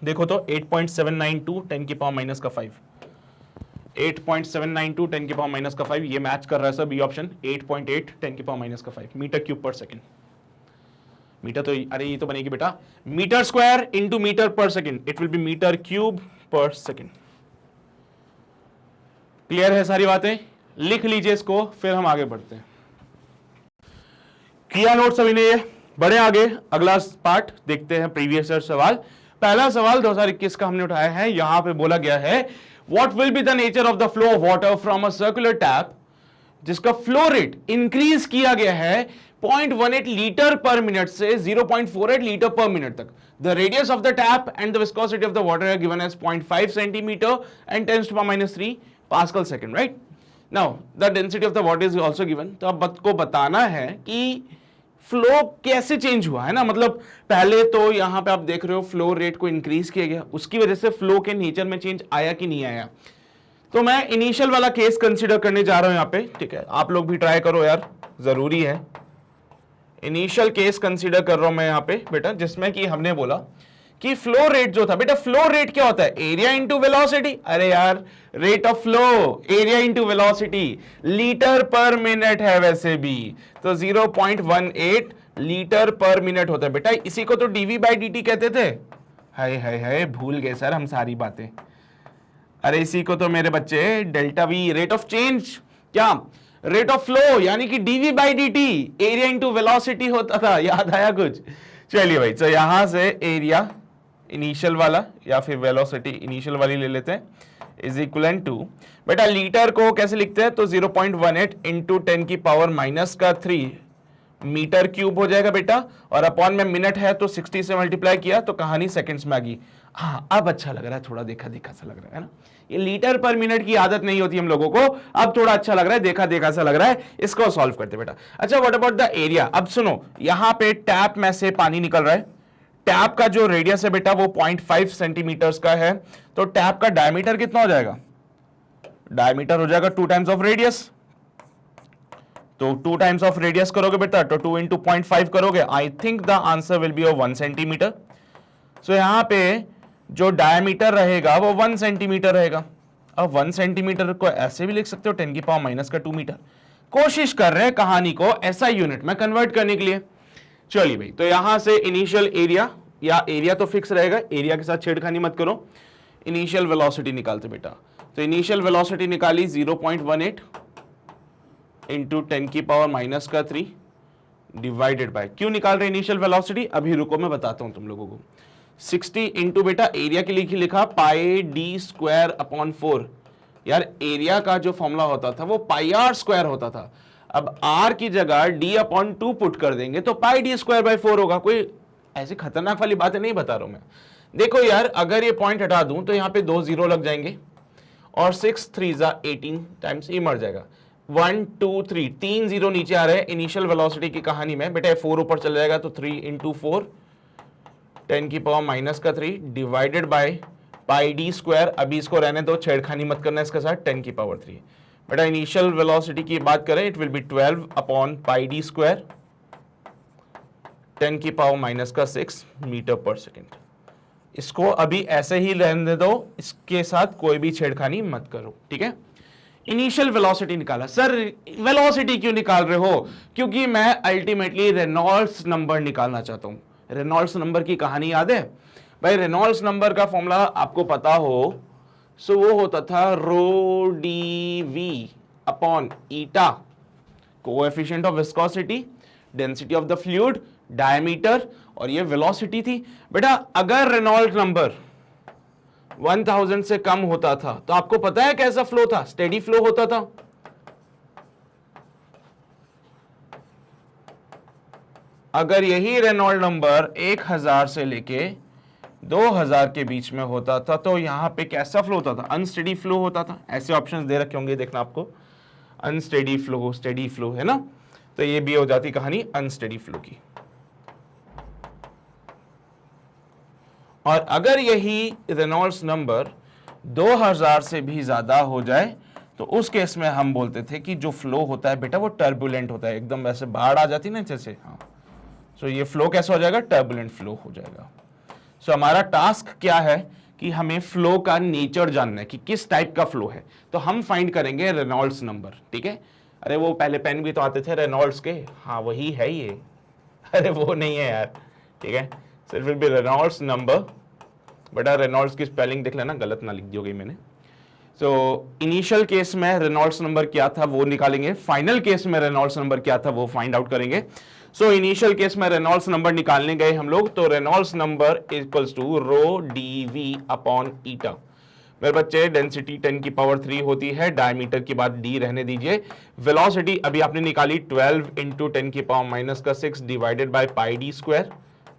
देखो तो 8.792 10⁻⁻5, 8.792 10⁻⁻5 ये मैच कर रहा है sir B option. 8.8 10⁻⁻5 metre cube per second. Metre तो अरे ये तो बनेगी बेटा metre square into metre per second, it will be metre cube per second. Clear है सारी बातें? लिख लीजिए इसको, फिर हम आगे बढ़ते हैं। किया नोट सभी ने? ये बढ़े आगे, अगला पार्ट देखते हैं प्रीवियस ईयर सवाल। पहला सवाल 2021 का हमने उठाया है। यहां पे बोला गया है what will be the nature of the flow of water from a circular tap जिसका फ्लो रेट इंक्रीज किया गया है 0.18 लीटर पर मिनट से 0.48 लीटर पर मिनट तक। The radius of the tap and the viscosity of the water are given as 0.5 centimetre and 10⁻³ pascal second, right. Now the density of the water is also given. तो अब को बताना है कि flow कैसे change हुआ, है ना। मतलब पहले तो यहां पे आप देख रहे हो फ्लो रेट को इंक्रीज किया गया, उसकी वजह से फ्लो के नेचर में चेंज आया कि नहीं आया। तो मैं इनिशियल वाला केस कंसीडर करने जा रहा हूं यहां पे, ठीक है। आप लोग भी ट्राई करो यार, जरूरी है। इनिशियल केस कंसीडर कर रहा हूं मैं यहां पे बेटा, जिसमें कि हमने बोला कि फ्लो रेट जो था बेटा, फ्लो रेट क्या होता है, एरिया इंटू वेलोसिटी। अरे यार rate of flow area into velocity, litre per minute है वैसे भी, तो 0.18 लीटर पर मिनट होता है बेटा। इसी को तो डीवी बाई डी टी कहते थे। हाय हाय हाय, भूल गए सर हम सारी बातें। अरे इसी को तो मेरे बच्चे delta v, rate of change, क्या रेट ऑफ फ्लो, यानी कि d v by d t area into velocity होता था। याद आया कुछ? चलिए भाई, तो यहां से एरिया इनिशियल वाला या फिर वेलोसिटी इनिशियल वाली ले लेते हैं, इज इक्वल टू बेटा लीटर को कैसे लिखते हैं, तो 0.18 इंटू 10⁻⁻³ मीटर क्यूब हो जाएगा बेटा, और अपॉन में मिनट है तो 60 से मल्टीप्लाई किया तो कहानी सेकंड्स में आ गई। हाँ अब अच्छा लग रहा है, थोड़ा देखा देखा सा लग रहा है ना। ये लीटर पर मिनट की आदत नहीं होती हम लोगों को, अब थोड़ा अच्छा लग रहा है, देखा देखा सा लग रहा है। इसको सॉल्व करते बेटा। अच्छा व्हाट अबाउट द एरिया। अब सुनो, यहां पे टैप में से पानी निकल रहा है, टैप का जो रेडियस है बेटा वो 0.5 सेंटीमीटर्स का है, तो टैप का डायमीटर कितना हो जाएगा, डायमीटर हो जाएगा 2 टाइम्स ऑफ रेडियस। तो 2 टाइम्स ऑफ रेडियस करोगे बेटा तो 2 इंटू 0.5 करोगे, I think the answer will be of 1 centimetre. So यहां पे जो डायमीटर रहेगा वो 1 सेंटीमीटर रहेगा। अब 1 सेंटीमीटर को ऐसे भी लिख सकते हो 10⁻⁻² मीटर। कोशिश कर रहे हैं कहानी को ऐसा यूनिट में कन्वर्ट करने के लिए। चलिए भाई, तो यहां से इनिशियल एरिया, या एरिया तो फिक्स रहेगा, एरिया के साथ छेड़खानी मत करो। इनिशियल वेलोसिटी निकालते बेटा, तो इनिशियल वेलोसिटी निकाली 0.18 इंटू 10⁻⁻³ डिवाइडेड बाय, क्यों निकाल रहे इनिशियल वेलोसिटी अभी रुको मैं बताता हूं तुम लोगों को। 60 इंटू बेटा एरिया के लिए लिखा पाई डी स्क्वायर अपॉन 4। यार एरिया का जो फॉर्मूला होता था वो पाई आर स्क्वायर होता था। अब r की जगह d अपॉन 2 पुट कर देंगे तो पाई d स्क्वायर बाई 4 होगा। कोई ऐसी खतरनाक वाली बातें नहीं बता रहा हूं मैं। देखो यार, अगर ये पॉइंट हटा दूं तो यहां पे 2 जीरो लग जाएंगे और 6 3 जा 18 टाइम्स ये मर जाएगा। 1 2 3 तीन जीरो नीचे आ रहे हैं इनिशियल वेलोसिटी की कहानी में। बेटा 4 ऊपर चला जाएगा तो 3 इंटू 4 10 की पावर माइनस का 3 divided by pi d square. अभी इसको रहने दो, छेड़खानी मत करना इसके साथ। 10 की पावर 3। बेटा इनिशियल वेलोसिटी की बात करें, it will B 12 upon pi d square 10 की पावर माइनस का 6 मीटर पर सेकेंड। इसको अभी ऐसे ही रहने दो, इसके साथ कोई भी छेड़खानी मत करो, ठीक है। इनिशियल वेलोसिटी निकाला। सर वेलोसिटी क्यों निकाल रहे हो? क्योंकि मैं अल्टीमेटली रेनॉल्ड्स नंबर निकालना चाहता हूं। रेनॉल्ड्स नंबर की कहानी याद है भाई? रेनॉल्ड्स नंबर का फॉर्मूला आपको पता हो, सो वो होता था rho D v upon eta, coefficient of viscosity, density of the fluid, diameter, और ये वेलोसिटी थी। बेटा अगर रेनॉल्ड्स नंबर 1000 से कम होता था तो आपको पता है कैसा फ्लो था? स्टेडी फ्लो होता था। अगर यही रेनॉल्ड नंबर 1000 से लेके 2000 के बीच में होता था तो यहां पे कैसा फ्लो होता था? अनस्टेडी फ्लो होता था। ऐसे ऑप्शंस दे रखे होंगे, देखना आपको, अनस्टेडी फ्लो, स्टेडी फ्लो, है ना। तो ये भी हो जाती कहानी अनस्टेडी फ्लो की। और अगर यही रेनॉल्ड्स नंबर 2000 से भी ज्यादा हो जाए तो उस केस में हम बोलते थे कि जो फ्लो होता है बेटा वो टर्बुलेंट होता है। एकदम वैसे बाढ़ आ जाती ना जैसे, हाँ, सो ये फ्लो कैसा हो जाएगा? टर्बुलेंट फ्लो हो जाएगा। सो हमारा टास्क क्या है कि हमें फ्लो का नेचर जानना है कि किस टाइप का फ्लो है। तो हम फाइंड करेंगे रेनॉल्ड्स नंबर, ठीक है। अरे वो पहले पेन भी तो आते थे रेनॉल्ड्स के, हाँ वही है ये। अरे वो नहीं है यार, ठीक है। सिर्फ विल बी रेनॉल्ड्स नंबर। बेटा रेनॉल्ड्स की स्पेलिंग देख लेना, गलत ना लिख दी होगी मैंने। सो इनिशियल केस में रेनॉल्ड्स नंबर क्या था वो निकालेंगे, फाइनल केस में रेनॉल्ड्स नंबर क्या था वो फाइंड आउट करेंगे। सो इनिशियल केस में रेनॉल्ड्स नंबर निकालने गए हम लोग, तो Reynolds number equals to rho D v upon eta. मेरे बच्चे डेंसिटी 10 की पावर 3 होती है, डायमीटर की बात डी रहने दीजिए। वेलोसिटी अभी आपने निकाली 12 इंटू 10 की पावर माइनस का 6 divided by pi d square.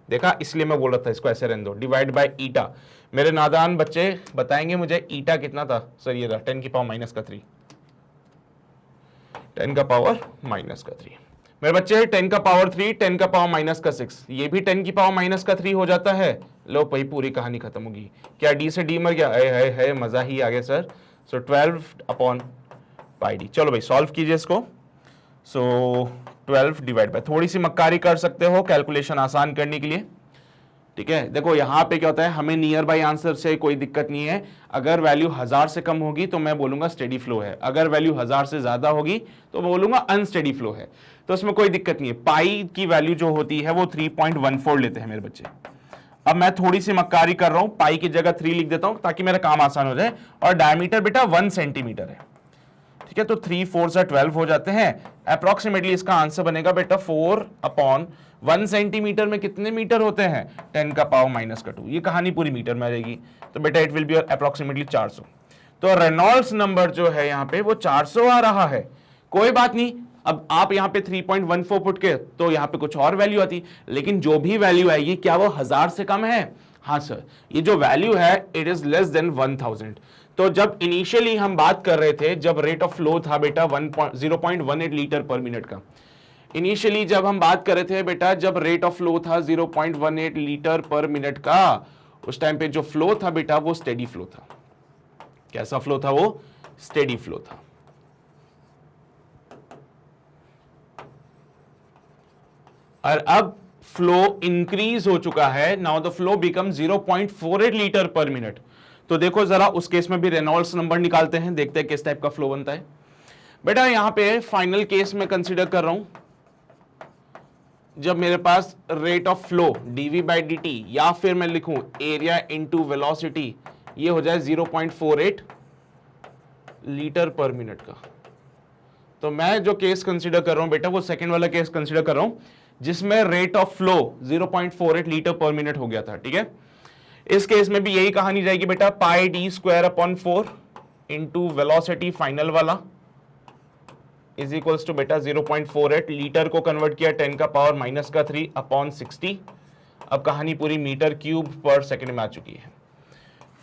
देखा, इसलिए मैं बोल रहा था इसको ऐसे रहने दो, डिवाइड बाय ईटा। मेरे नादान बच्चे बताएंगे मुझे ईटा कितना था? सर ये रहा 10 की पावर माइनस का 3, 10 का पावर माइनस का 3। मेरे बच्चे 10 का पावर 3, 10 का पावर माइनस का 6, ये भी 10 की पावर माइनस का 3 हो जाता है। लो भाई पूरी कहानी खत्म होगी। क्या डी से डी मर गया? है मजा ही आ गया सर। सो 12 अपॉन पाई डी। चलो भाई सॉल्व कीजिए इसको। सो 12 डिवाइड बाय, थोड़ी सी मक्कारी कर सकते हो कैलकुलेशन आसान करने के लिए, ठीक है। देखो यहां पे क्या होता है, हमें नियर बाई आंसर से कोई दिक्कत नहीं है। अगर वैल्यू 1000 से कम होगी तो मैं बोलूंगा स्टेडी फ्लो है, अगर वैल्यू 1000 से ज्यादा होगी तो मैं बोलूंगा अनस्टेडी फ्लो है। तो इसमें कोई दिक्कत नहीं है। पाई की वैल्यू जो होती है वो 3.14 लेते हैं मेरे बच्चे। अब मैं थोड़ी सी मक्कारी कर रहा हूं, पाई की जगह 3 लिख देता हूं ताकि मेरा काम आसान हो जाए। और डायमीटर बेटा 1 सेंटीमीटर है, ठीक है। तो 3 4 से 12 हो जाते हैं। अप्रोक्सीमेटली इसका आंसर बनेगा बेटा 4 अपॉन 1 सेंटीमीटर में कितने मीटर होते हैं? 10 का पावर माइनस का 2। ये कहानी पूरी मीटर में आ जाएगी, तो बेटा इट विल बी अप्रोक्सीमेटली 400। तो रेनॉल्ड्स नंबर जो है यहाँ पे वो 400 आ रहा है। कोई बात नहीं, अब आप यहाँ पे 3.14 पुट के तो यहाँ पे कुछ और वैल्यू आती, लेकिन जो भी वैल्यू आएगी क्या वो 1000 से कम है? हाँ सर, ये जो वैल्यू है इट इज लेस देन 1000। तो जब इनिशियली हम बात कर रहे थे, जब रेट ऑफ फ्लो था बेटा 0.18 लीटर पर मिनट का, इनिशियली जब हम बात कर रहे थे बेटा, जब रेट ऑफ फ्लो था 0.18 लीटर पर मिनट का, उस टाइम पे जो फ्लो था बेटा वो स्टेडी फ्लो था। कैसा फ्लो था वो? स्टेडी फ्लो था। और अब फ्लो इंक्रीज हो चुका है, now the flow become 0.48 litre per minute. तो देखो जरा उस केस में भी रेनॉल्ड्स नंबर निकालते हैं, देखते हैं किस टाइप का फ्लो बनता है। बेटा यहां पे फाइनल केस में कंसीडर कर रहा हूं, जब मेरे पास rate of flow dv by dt या फिर मैं लिखूं एरिया इंटू वेलोसिटी, ये हो जाए 0.48 लीटर पर मिनट का। तो मैं जो केस कंसीडर कर रहा हूं बेटा वो सेकंड वाला केस कंसीडर कर रहा हूं जिसमें rate of flow 0.48 litre per minute हो गया था, ठीक है। इस केस में भी यही कहानी जाएगी बेटा, pi d square upon 4 into velocity final वाला इज इक्वल्स टू बेटा 0.48, लीटर को कन्वर्ट किया 10 का पावर माइनस का 3 अपॉन 60। अब कहानी पूरी मीटर क्यूब पर सेकंड में आ चुकी है।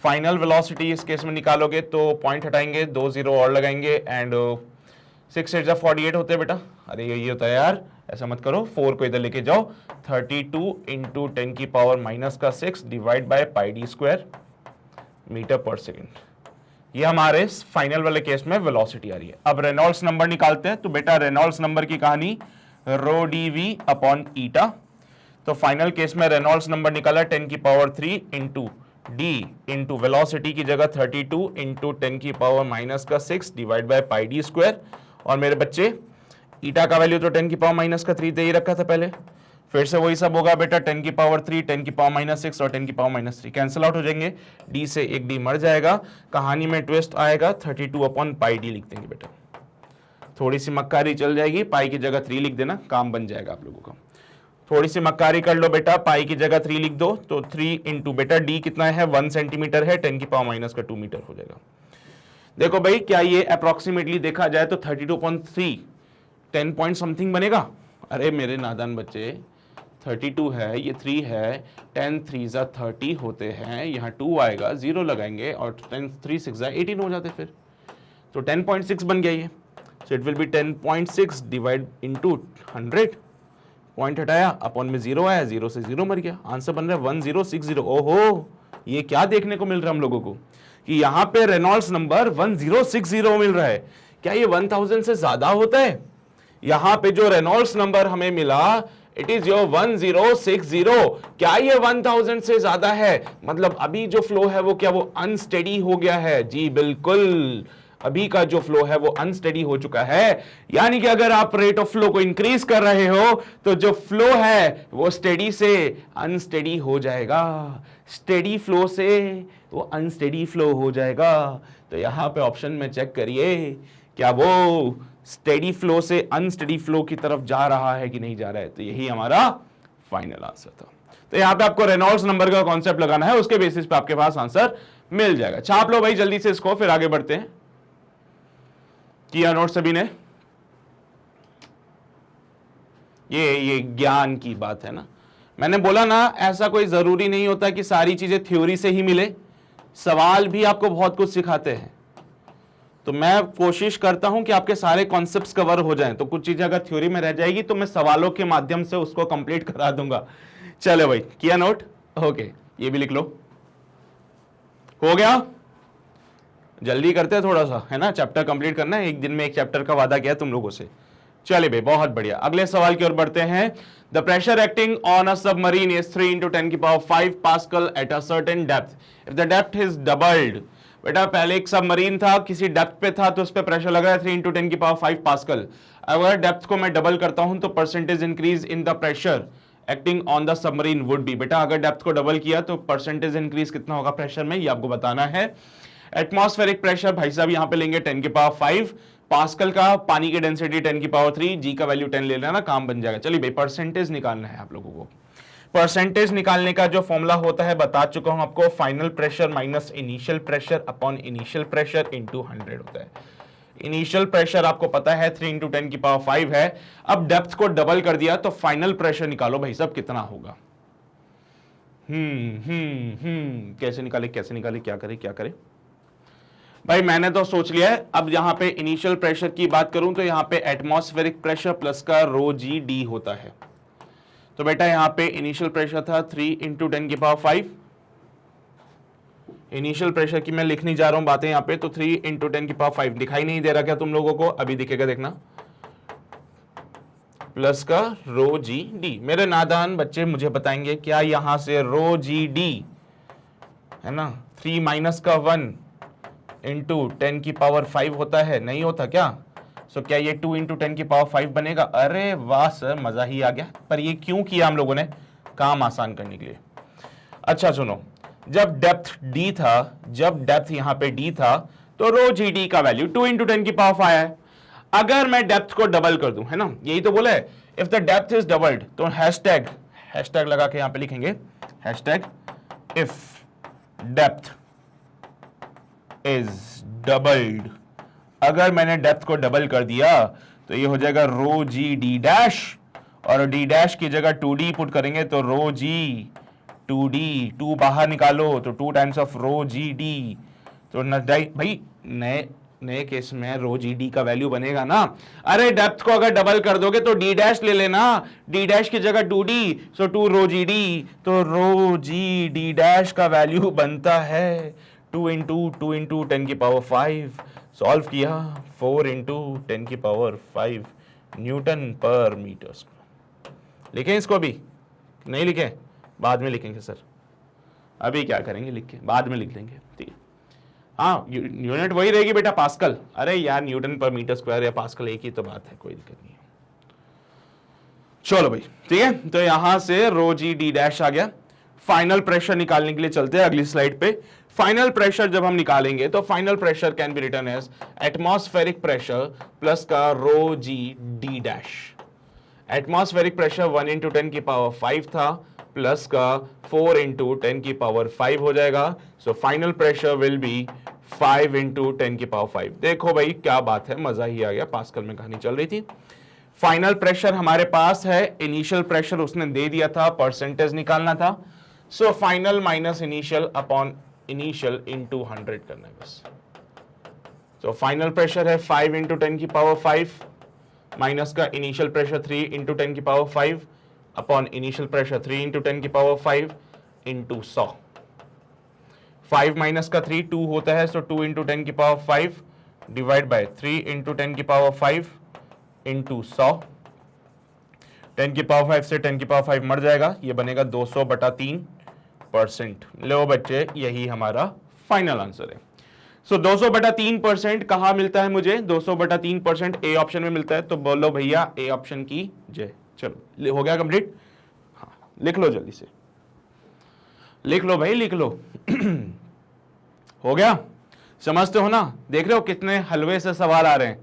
फाइनल वेलोसिटी इस केस में निकालोगे तो पॉइंट हटाएंगे, 2 0 और लगाएंगे एंड 6 8 48 होते हैं बेटा। अरे ये होता है यार, ऐसा मत करो, 4 को इधर लेके जाओ, 32 इंटू 10 की पावर माइनस का 6 divide by pi d square metre per second. ये हमारे फाइनल वाले केस में वेलोसिटी आ रही है। अब रेनॉल्ड्स नंबर निकालते हैं, तो बेटा रेनॉल्ड्स नंबर की कहानी रो डी वी अपॉन ईटा। तो फाइनल केस में रेनॉल्ड्स नंबर निकाला 10 की power 3 into D into velocity की जगह 32 इंटू 10 की पावर माइनस का 6 divide by pi d square. और मेरे बच्चे ईटा का वैल्यू तो 10 की पावर माइनस का 3 दे ही रखा था पहले, फिर से वही सब होगा बेटा, 10 की पावर 3, 10 की पावर माइनस 6 और 10 की पावर माइनस 3 कैंसिल आउट हो जाएंगे, डी से एक डी मर जाएगा, कहानी में ट्विस्ट आएगा, 32 अपॉन पाई डी लिख देंगे बेटा। थोड़ी सी मक्कारी चल जाएगी, पाई की जगह 3 लिख देना, काम बन जाएगा आप लोगों का। थोड़ी सी मक्कारी कर लो बेटा, पाई की जगह 3 लिख दो, तो 3 इंटू बेटा डी कितना है 1 सेंटीमीटर है, 10 की पावर माइनस का 2 मीटर हो जाएगा। देखो भाई क्या ये अप्रोक्सीमेटली देखा जाए तो 32.3 10 पॉइंट समथिंग बनेगा। अरे मेरे नादान बच्चे 32 है, ये 3 है, 10 3 जा 30 होते हैं, यहाँ 2 आएगा, 0 लगाएंगे और 10 3 6 जा 18 हो जाते फिर, तो 10.6 बन गया ये। So it will B 10.6 divide into 100, point हटाया, अपॉन में 0 आया, 0 से 0 मर गया, आंसर बन रहा है 1060। ओहो, ये क्या देखने को मिल रहा है हम लोगों को कि यहाँ पे रेनॉल्ड्स नंबर 1060 मिल रहा है। क्या ये 1000 से ज्यादा होता है? यहाँ पे जो रेनॉल्ड्स नंबर हमें मिला इट इज योर 1060, क्या ये 1000 से ज्यादा है? मतलब अभी जो फ्लो है वो क्या वो अनस्टेडी हो गया है? जी बिल्कुल, अभी का जो फ्लो है वो अनस्टेडी हो चुका है। यानी कि अगर आप रेट ऑफ फ्लो को इंक्रीज कर रहे हो तो जो फ्लो है वो स्टेडी से अनस्टेडी हो जाएगा, स्टेडी फ्लो से वो अनस्टेडी फ्लो हो जाएगा। तो यहां पे ऑप्शन में चेक करिए क्या वो स्टेडी फ्लो से अनस्टेडी फ्लो की तरफ जा रहा है कि नहीं जा रहा है। तो यही हमारा फाइनल आंसर था। तो यहां पे आपको रेनॉल्ड्स नंबर का कॉन्सेप्ट लगाना है, उसके बेसिस पे आपके पास आंसर मिल जाएगा। छाप लो भाई जल्दी से इसको, फिर आगे बढ़ते हैं। किया नोट सभी ने? ये ज्ञान की बात है ना, मैंने बोला ना ऐसा कोई जरूरी नहीं होता कि सारी चीजें थ्योरी से ही मिले, सवाल भी आपको बहुत कुछ सिखाते हैं। तो मैं कोशिश करता हूं कि आपके सारे कॉन्सेप्ट्स कवर हो जाएं, तो कुछ चीजें अगर थ्योरी में रह जाएगी तो मैं सवालों के माध्यम से उसको कंप्लीट करा दूंगा। चले भाई, किया नोट? ओके, ये भी लिख लो। हो गया? जल्दी करते हैं थोड़ा सा, है ना, चैप्टर कंप्लीट करना है, एक दिन में एक चैप्टर का वादा किया तुम लोगों से। चलिए भाई, बहुत बढ़िया, अगले सवाल की ओर बढ़ते हैं। The pressure acting on a submarine is 3 × 10⁵ pascal at a certain depth if the depth is doubled. बेटा पहले एक सबमरीन था, किसी डेप्थ पे था, तो उस पर प्रेशर लग रहा है 3 × 10⁵ पास्कल। अगर डेप्थ को मैं डबल करता हूं तो percentage increase in the pressure acting on the submarine would be. बेटा अगर डेप्थ को डबल किया तो परसेंटेज इंक्रीज कितना होगा प्रेशर में, ये आपको बताना है। एटमॉस्फेरिक प्रेशर भाई साहब यहां पे लेंगे 10⁵, पास्कल का पानी की डेंसिटी 10⁵, जी का वैल्यू 10 ले लेना, काम बन जाएगा। चलिए भाई, परसेंटेज निकालना है आप लोगों को। परसेंटेज निकालने का जो फॉर्मूला होता है बता चुका हूं आपको, final pressure minus initial pressure upon initial pressure into 100 होता है। इनिशियल प्रेशर आपको पता है 3 × 10⁵ है। अब डेप्थ को डबल कर दिया तो फाइनल प्रेशर निकालो भाई साहब कितना होगा। कैसे निकाले क्या करे भाई, मैंने तो सोच लिया है। अब यहां पे इनिशियल प्रेशर की बात करूं तो यहां पे एटमॉस्फेरिक प्रेशर प्लस का रो जी डी होता है। तो बेटा यहां पे इनिशियल प्रेशर था 3 × 10⁵। इनिशियल प्रेशर की मैं लिखने जा रहा हूं बातें यहां पे, तो 3 × 10⁵ दिखाई नहीं दे रहा क्या तुम लोगों को? अभी दिखेगा, देखना, प्लस का रो जी डी। मेरे नादान बच्चे मुझे बताएंगे क्या यहां से रो जी डी है ना 3 माइनस का 1 इंटू 10⁵ होता है? नहीं होता क्या? सो क्या ये 2 × 10⁵ बनेगा? अरे वाह सर, मजा ही आ गया। पर ये क्यों किया हम लोगों ने? काम आसान करने के लिए। अच्छा सुनो, जब डेप्थ d था, जब डेप्थ यहां पे d था तो रो जी डी का वैल्यू 2 × 10⁵ आया है। अगर मैं डेप्थ को डबल कर दूं, है ना, यही तो बोला है, if the depth is doubled, तो हैशटैग लगा के यहां पे लिखेंगे, hashtag if depth is doubled. अगर मैंने डेप्थ को डबल कर दिया तो ये हो जाएगा रो जी डी डैश, और डी डैश की जगह 2d पुट करेंगे तो रो जी 2d, 2 बाहर निकालो तो 2 times of rho g d. तो भाई नए नए केस में रो जी डी का वैल्यू बनेगा ना। अरे डेप्थ को अगर डबल कर दोगे तो डी डैश ले लेना, डी डैश की जगह 2d, सो 2 रो जी डी, तो रो जी डी डैश का वैल्यू बनता है 2 इंटू 10 की पावर 5। सॉल्व किया 4 इंटू 10 की पावर 5 न्यूटन पर मीटर स्क्वायर। लिखें इसको भी नहीं लिखें, बाद में लिखेंगे सर, अभी क्या करेंगे लिख के बाद में लिख लेंगे, ठीक है। हाँ यूनिट वही रहेगी बेटा पास्कल। अरे यार न्यूटन पर मीटर स्क्वायर या पास्कल एक ही तो बात है, कोई दिक्कत नहीं है। चलो भाई ठीक है, तो यहां से रो जी डी डैश आ गया। फाइनल प्रेशर निकालने के लिए चलते हैं अगली स्लाइड पे। फाइनल प्रेशर जब हम निकालेंगे तो final pressure can be written as atmospheric pressure plus का rho g d dash. Atmospheric pressure 1 into 10 की पावर 5 था, प्लस का 4 इंटू 10 की पावर 5 हो जाएगा। So final pressure will be 5 into 10 की पावर 5। देखो भाई क्या बात है, मजा ही आ गया, पास्कल में कहानी चल रही थी। फाइनल प्रेशर हमारे पास है, इनिशियल प्रेशर उसने दे दिया था, परसेंटेज निकालना था। So final minus initial upon initial into 100 करना है बस। सो फाइनल प्रेशर है 5 इंटू 10 की पावर 5 माइनस का इनिशियल प्रेशर 3 इंटू 10 की power 5 upon initial pressure 3 into 10 की पावर 5 इंटू 100। 5 माइनस का 3 2 होता है, सो 2 इंटू 10 की पावर 5 डिवाइड बाय 3 इंटू 10 की पावर 5 इंटू 100। 10 की पावर 5 से 10 की पावर 5 मर जाएगा, ये बनेगा 200/3%। लो बच्चे यही हमारा फाइनल आंसर है। सो 200/3% कहां मिलता है मुझे? 200/3% ए ऑप्शन में मिलता है, तो बोलो भैया ए ऑप्शन की जय। चलो हो गया कंप्लीट, हाँ लिख लो जल्दी से, लिख लो भाई लिख लो। हो गया, समझते हो ना? देख रहे हो कितने हलवे से सवाल आ रहे हैं।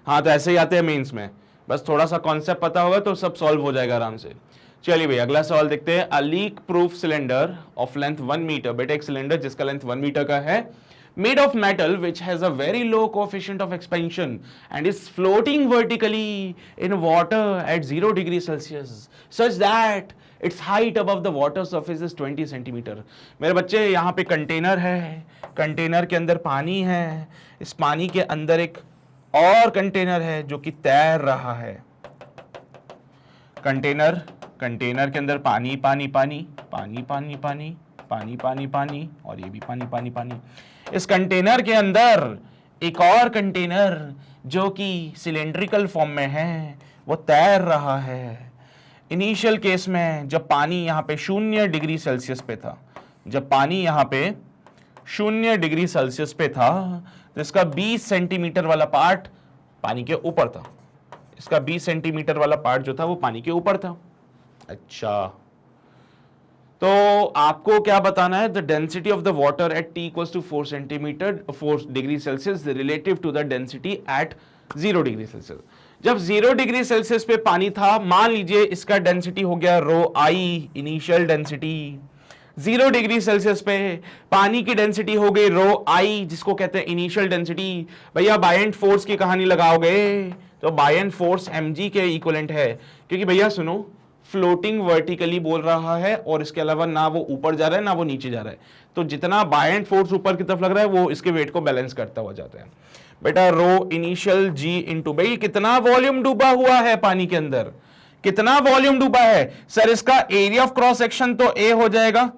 हाँ तो ऐसे ही आते हैं मेंस में, बस थोड़ा सा कॉन्सेप्ट पता होगा तो सब सॉल्व हो जाएगा आराम से। चलिए भाई अगला सवाल देखते हैं। A leak proof cylinder of length 1 metre, बेटा एक सिलेंडर जिसका लेंथ 1 मीटर का है, made of metal which has a very low coefficient of expansion and is floating vertically in water at 0 degree Celsius such that its height above the water surface is 20 centimeter। मेरे बच्चे यहाँ पे container है, container के अंदर पानी है, इस पानी के अंदर एक और कंटेनर है जो कि तैर रहा है। कंटेनर के अंदर पानी पानी पानी पानी पानी पानी पानी पानी पानी और ये भी पानी पानी पानी। इस कंटेनर के अंदर एक और कंटेनर जो कि सिलेंड्रिकल फॉर्म में है वो तैर रहा है। इनिशियल केस में जब पानी यहाँ पे 0 डिग्री सेल्सियस पे था, जब पानी यहाँ पे 0 डिग्री सेल्सियस पे था तो इसका 20 सेंटीमीटर वाला पार्ट पानी के ऊपर था, इसका 20 सेंटीमीटर वाला पार्ट जो था वो पानी के ऊपर था। अच्छा तो आपको क्या बताना है? The density of the water at T equals to 4 degree Celsius relative to the density at 0 degree Celsius. जब 0 डिग्री सेल्सियस पे पानी था, मान लीजिए इसका डेंसिटी हो गया रो आई, इनिशियल डेंसिटी। 0 डिग्री सेल्सियस पे पानी की डेंसिटी हो गई रो आई, जिसको कहते हैं इनिशियल डेंसिटी। भैया बायएंट फोर्स की कहानी लगाओगे तो बायएंट फोर्स mg के इक्विवेलेंट है, क्योंकि भैया सुनो फ्लोटिंग वर्टिकली बोल रहा है और इसके अलावा ना वो ऊपर जा रहा है ना वो नीचे जा रहा है, तो जितना बायएंट फोर्स ऊपर की तरफ लग रहा है वो इसके वेट को बैलेंस करता हुआ जाता है। बेटा रो इनिशियल जी इंटू, भाई कितना वॉल्यूम डूबा हुआ है पानी के अंदर, कितना वॉल्यूम डूबा है सर? इसका एरिया ऑफ क्रॉस सेक्शन तो ए हो जाएगा,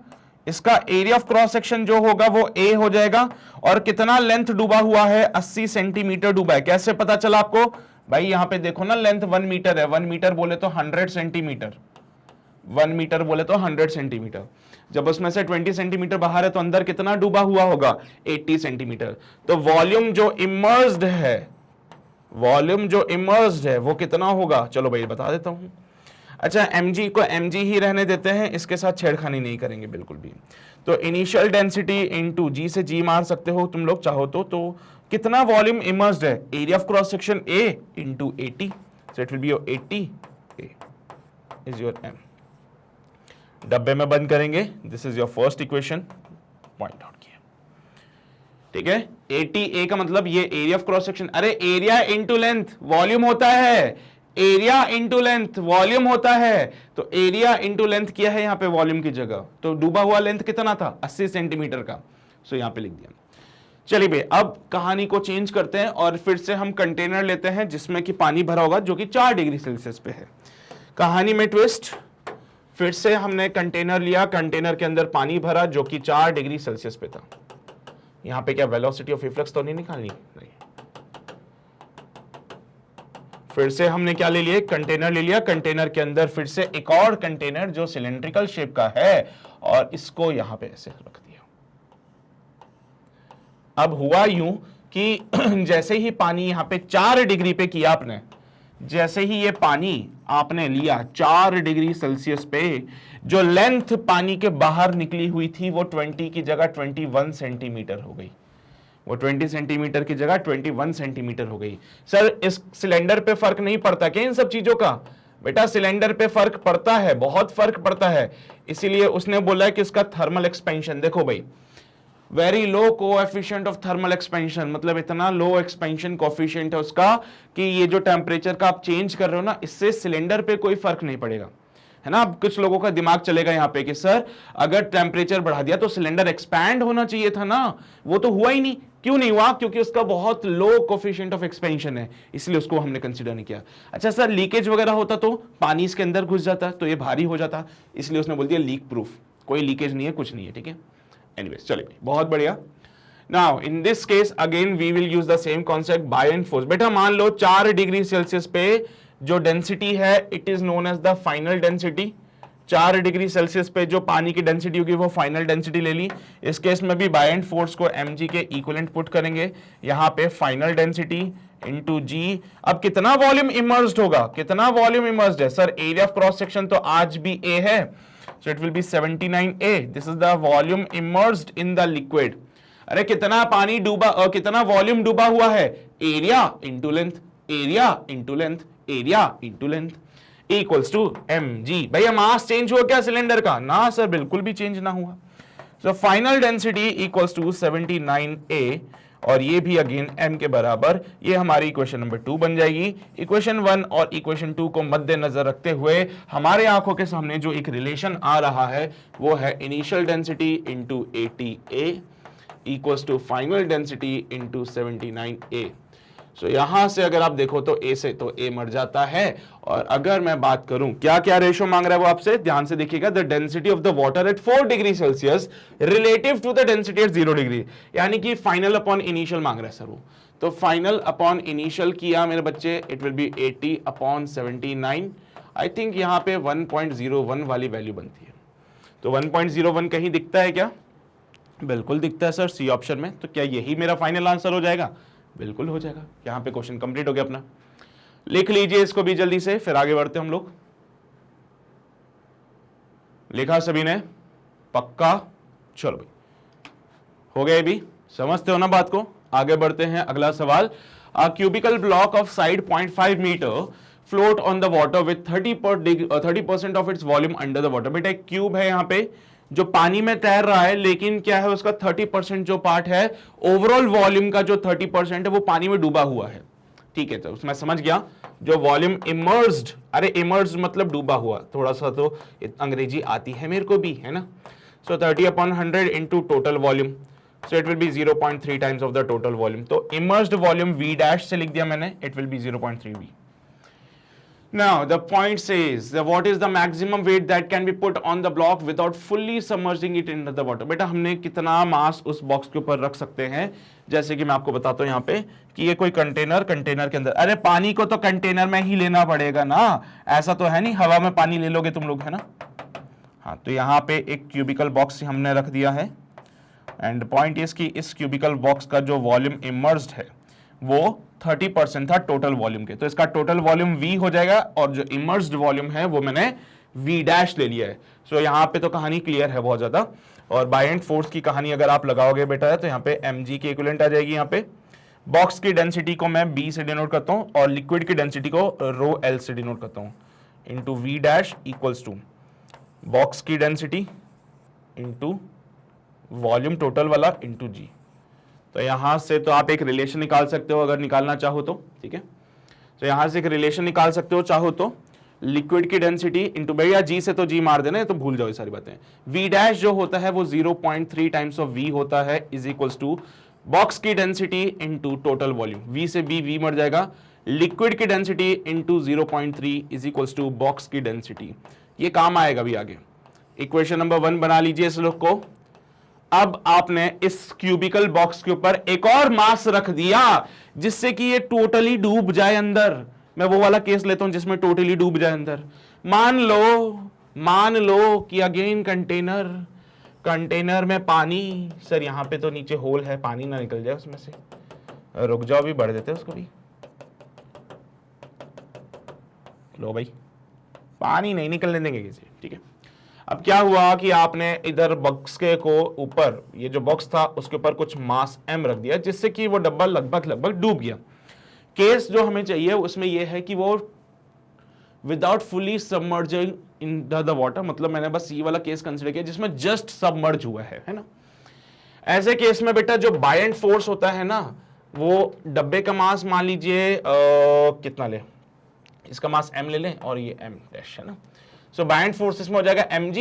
इसका एरिया ऑफ क्रॉस सेक्शन जो होगा वो ए हो जाएगा। और कितना लेंथ डूबा हुआ है? 80 सेंटीमीटर डूबा है। कैसे पता चला आपको? भाई यहां पे देखो ना, लेंथ 1 मीटर है, 1 मीटर बोले तो 100 सेंटीमीटर, 1 मीटर बोले तो 100 सेंटीमीटर। जब उसमें से 20 सेंटीमीटर बाहर है तो अंदर कितना डूबा हुआ होगा? 80 सेंटीमीटर। तो वॉल्यूम जो इमर्स्ड है, वॉल्यूम जो इमर्स्ड है वो कितना होगा? चलो भाई बता देता हूं। अच्छा mg को mg ही रहने देते हैं, इसके साथ छेड़खानी नहीं करेंगे बिल्कुल भी। तो इनिशियल डेंसिटी इंटू जी से जी मार सकते हो तुम लोग चाहो तो कितना वॉल्यूम इमर्स्ड है? Area of cross section A into 80, so it will be your 80 A is your m। डब्बे में बंद करेंगे, this is your first equation, point out किया। ठीक है। 80A का मतलब ये एरिया ऑफ क्रॉस सेक्शन, अरे एरिया इंटू लेंथ वॉल्यूम होता है, एरिया इंटू लेंथ वॉल्यूम होता है, तो एरिया इंटू लेंथ किया है यहाँ पे वॉल्यूम की जगह, तो डूबा हुआ लेंथ कितना था 80 सेंटीमीटर का, सो यहाँ पे लिख दिया। चलिए भाई अब कहानी को चेंज करते हैं और फिर से हम कंटेनर लेते हैं जिसमें कि पानी भरा होगा जो कि 4 डिग्री सेल्सियस पे है। कहानी में ट्विस्ट, फिर से हमने कंटेनर लिया, कंटेनर के अंदर पानी भरा जो कि 4 डिग्री सेल्सियस पे था। यहां पे क्या वेलोसिटी ऑफ इफ्लक्स तो नहीं निकालनी, नहीं। फिर से हमने क्या ले लिया, कंटेनर ले लिया, कंटेनर के अंदर फिर से एक और कंटेनर जो सिलेंड्रिकल शेप का है और इसको यहां पे ऐसे रख दिया। अब हुआ यूं कि जैसे ही पानी यहां पे 4 डिग्री पे किया आपने, जैसे ही ये पानी आपने लिया 4 डिग्री सेल्सियस पे, जो लेंथ पानी के बाहर निकली हुई थी वो 20 की जगह 21 सेंटीमीटर हो गई, वो 20 सेंटीमीटर की जगह 21 सेंटीमीटर हो गई। सर इस सिलेंडर पे फर्क नहीं पड़ता क्या इन सब चीजों का? बेटा सिलेंडर पे फर्क पड़ता है, बहुत फर्क पड़ता है, इसीलिए उसने बोला है कि इसका थर्मल एक्सपेंशन देखो भाई, very low coefficient of thermal expansion, मतलब इतना लो एक्सपेंशन कोएफिशिएंट है उसका कि ये जो टेम्परेचर का आप चेंज कर रहे हो ना, इससे सिलेंडर पे कोई फर्क नहीं पड़ेगा, है ना। अब कुछ लोगों का दिमाग चलेगा यहाँ पे कि सर अगर टेम्परेचर बढ़ा दिया तो सिलेंडर एक्सपैंड होना चाहिए था ना, वो तो हुआ ही नहीं। क्यों नहीं हुआ? क्योंकि उसका बहुत लो कोएफिशिएंट ऑफ एक्सपेंशन है, इसलिए उसको हमने कंसीडर नहीं किया। अच्छा सर लीकेज वगैरह होता तो पानी इसके अंदर घुस जाता तो ये भारी हो जाता, इसलिए उसने बोल दिया लीक प्रूफ, कोई लीकेज नहीं है, कुछ नहीं है, ठीक है। एनीवेज चलिए बहुत बढ़िया। Now in this case again we will use the same concept buoyant force. बेटा मान लो 4 डिग्री सेल्सियस पे जो डेंसिटी है it is known as the final density. 4 degree Celsius पे जो पानी की डेंसिटी होगी वो फाइनल डेंसिटी ले ली। इस केस में भी बाय एंड फोर्स को mg के इक्विवेलेंट पुट करेंगे, यहाँ पे फाइनल डेंसिटी इंटू जी। अब कितना वॉल्यूम इमर्स्ड होगा, कितना वॉल्यूम इमर्स्ड है? Sir area of cross section तो आज भी a है, so it will be 79A. This is the volume immersed in the liquid. अरे कितना पानी डूबा, कितना वॉल्यूम डूबा हुआ है? Area into length, area into length, area into length equals to mg। भैया मास चेंज हुआ क्या सिलेंडर का? ना सर बिल्कुल भी चेंज ना हुआ। So final density equals to 79A और ये भी अगेन m के बराबर, ये हमारी इक्वेशन नंबर 2 बन जाएगी। इक्वेशन 1 और इक्वेशन 2 को मद्देनजर रखते हुए हमारे आंखों के सामने जो एक रिलेशन आ रहा है वो है initial density into 80A equals to final density into 79A। So यहां से अगर आप देखो तो A से तो A मर जाता है। और अगर मैं बात करूं क्या क्या रेशो मांग रहा है वो आपसे, ध्यान से देखिएगा। The density of the water at 4 degree Celsius relative to the density at 0 degree, यानी कि फाइनल अपॉन इनिशियल मांग रहा है सर वो। तो फाइनल अपॉन इनिशियल किया मेरे बच्चे, it will B 80 upon 79। I think यहाँ पे 1.01 वाली वैल्यू बनती है। तो 1.01 कहीं दिखता है क्या? बिल्कुल दिखता है सर, सी ऑप्शन में। तो क्या यही मेरा फाइनल आंसर हो जाएगा? बिल्कुल हो जाएगा। यहाँ पे क्वेश्चन कंप्लीट हो गया अपना। लिख लीजिए इसको भी जल्दी से, फिर आगे बढ़ते हम लोग। लिखा सभी ने? पक्का? चलो भाई हो गया, भी समझते हो ना बात को। आगे बढ़ते हैं, अगला सवाल। A cubical block of side 0.5 metre float on the water with 30% of its volume under the water. बेटा एक क्यूब है यहाँ पे जो पानी में तैर रहा है, लेकिन क्या है उसका 30% जो पार्ट है, ओवरऑल वॉल्यूम का जो 30% है वो पानी में डूबा हुआ है। ठीक है, तो मैं समझ गया। जो वॉल्यूम इमर्स्ड, अरे इमर्स्ड मतलब डूबा हुआ, थोड़ा सा तो अंग्रेजी आती है मेरे को भी, है ना। सो 30/100 into total volume, so it will B 0.3 times of the total volume. तो इमर्स्ड वॉल्यूम V डैश से लिख दिया मैंने, it will B 0.3V। Now the point says that what is the maximum weight that can be put on the block without fully submerging it into the water। बेटा हमने कितना मास उस box के ऊपर रख सकते हैं? जैसे कि मैं आपको बताता हूं यहाँ पे कि ये कोई कंटेनर के अंदर, अरे पानी को तो कंटेनर में ही लेना पड़ेगा ना, ऐसा तो है नहीं हवा में पानी ले लोगे तुम लोग, है ना। हाँ, तो यहाँ पे एक क्यूबिकल बॉक्स हमने रख दिया है एंड पॉइंट इज कि इस क्यूबिकल बॉक्स का जो वॉल्यूम इमर्स्ड है वो 30% था टोटल वॉल्यूम के, तो इसका टोटल वॉल्यूम V हो जाएगा और जो इमर्स्ड वॉल्यूम है वो मैंने V डैश ले लिया है। सो यहाँ पे तो कहानी क्लियर है बहुत ज्यादा। और बाय एंड फोर्स की कहानी अगर आप लगाओगे बेटा तो यहाँ पे mg की इक्विवेलेंट आ जाएगी। यहाँ पे बॉक्स की डेंसिटी को मैं B से डिनोट करता हूँ और लिक्विड की डेंसिटी को ρl से डिनोट करता हूँ, into V dash equals to box की डेंसिटी इंटू वॉल्यूम टोटल वाला इंटू G। तो यहां से तो आप एक रिलेशन निकाल सकते हो अगर निकालना चाहो तो, ठीक है। तो यहां से एक रिलेशन निकाल सकते हो चाहो तो, लिक्विड की डेंसिटी इंटू भैया जी से तो जी मार देना, तो भूल जाओ ये सारी बातें। वी डैश जो होता है वो 0.3 टाइम्स ऑफ वी होता है, इज इक्वल्स टू बॉक्स की density into total volume. V से बी वी मर जाएगा, लिक्विड की density into 0.3 is equals to box की डेंसिटी। ये काम आएगा भी आगे। इक्वेशन नंबर 1 बना लीजिए इस लोग को। अब आपने इस क्यूबिकल बॉक्स के ऊपर एक और मास रख दिया जिससे कि ये टोटली डूब जाए अंदर। मैं वो वाला केस लेता हूं जिसमें टोटली डूब जाए अंदर। मान लो कि अगेन कंटेनर में पानी, सर यहां पे तो नीचे होल है, पानी ना निकल जाए उसमें से, रुक जाओ भी बढ़ देते उसको भी। लो भाई, पानी नहीं निकलने देंगे किसी, ठीक है। अब क्या हुआ कि आपने इधर बॉक्स के को ऊपर, ये जो बॉक्स था उसके ऊपर कुछ मास m रख दिया जिससे कि वो डब्बा लगभग डूब गया। केस जो हमें चाहिए उसमें यह है कि वो without fully submerging in the water, मतलब मैंने बस ये वाला केस कंसिडर किया जिसमें जस्ट सबमर्ज हुआ है ना। ऐसे केस में बेटा जो बायएंड फोर्स होता है ना, वो डब्बे का मास मान लीजिए कितना ले, इसका मास m ले लें और ये m डैश है ना। सो बायएंड फोर्स इसमें हो जाएगा mg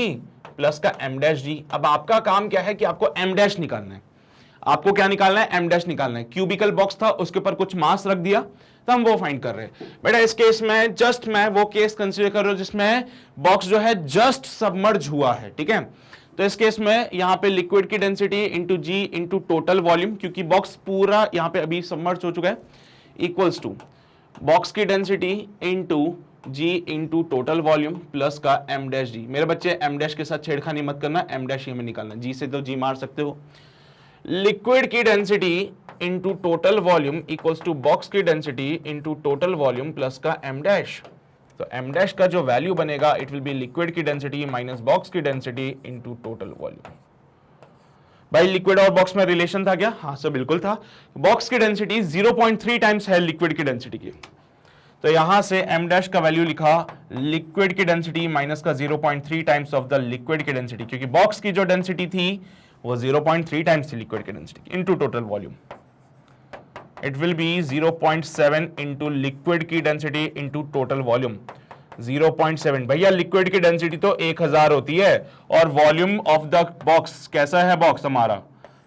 प्लस का m डैश g। अब आपका काम क्या है कि आपको m डैश निकालना है। आपको क्या निकालना है? m डैश निकालना है। क्यूबिकल बॉक्स था उसके ऊपर कुछ मास रख दिया तो हम वो फाइंड कर रहे हैं। बेटा इस केस में जस्ट मैं वो केस कंसीडर कर रहा हूं जिसमें बॉक्स जो है जस्ट सबमर्ज हुआ है, ठीक है। तो इस केस में यहां पे लिक्विड की density into g into total volume, क्योंकि बॉक्स पूरा यहां पे अभी सबमर्ज हो चुका है, इक्वल्स टू बॉक्स की density into g into total volume plus का m डैश जी। मेरे बच्चे m डैश के साथ छेड़खानी मत करना, m डैश ये में निकालना, जी से तो जी मार सकते हो। लिक्विड की density into total volume equals to box की density into total volume plus का m डैश। तो m डैश का जो वैल्यू बनेगा इट विल बी लिक्विड की डेंसिटी माइनस बॉक्स की डेंसिटी इंटू टोटल वॉल्यूम। भाई लिक्विड और बॉक्स में रिलेशन था क्या? हाँ सर बिल्कुल था। बॉक्स की डेंसिटी 0.3 टाइम्स है लिक्विड की डेंसिटी की, तो यहां से m डैश का वैल्यू लिखा लिक्विड की डेंसिटी माइनस का 0.3 टाइम्स ऑफ द लिक्विड की डेंसिटी, क्योंकि बॉक्स की जो डेंसिटी थी वो 0.3 टाइम्स थी लिक्विड की density into total volume. It will B 0.7 into liquid की डेंसिटी इनटू टोटल वॉल्यूम। 0.7 भैया लिक्विड की डेंसिटी तो 1000 होती है और वॉल्यूम ऑफ द बॉक्स कैसा है? बॉक्स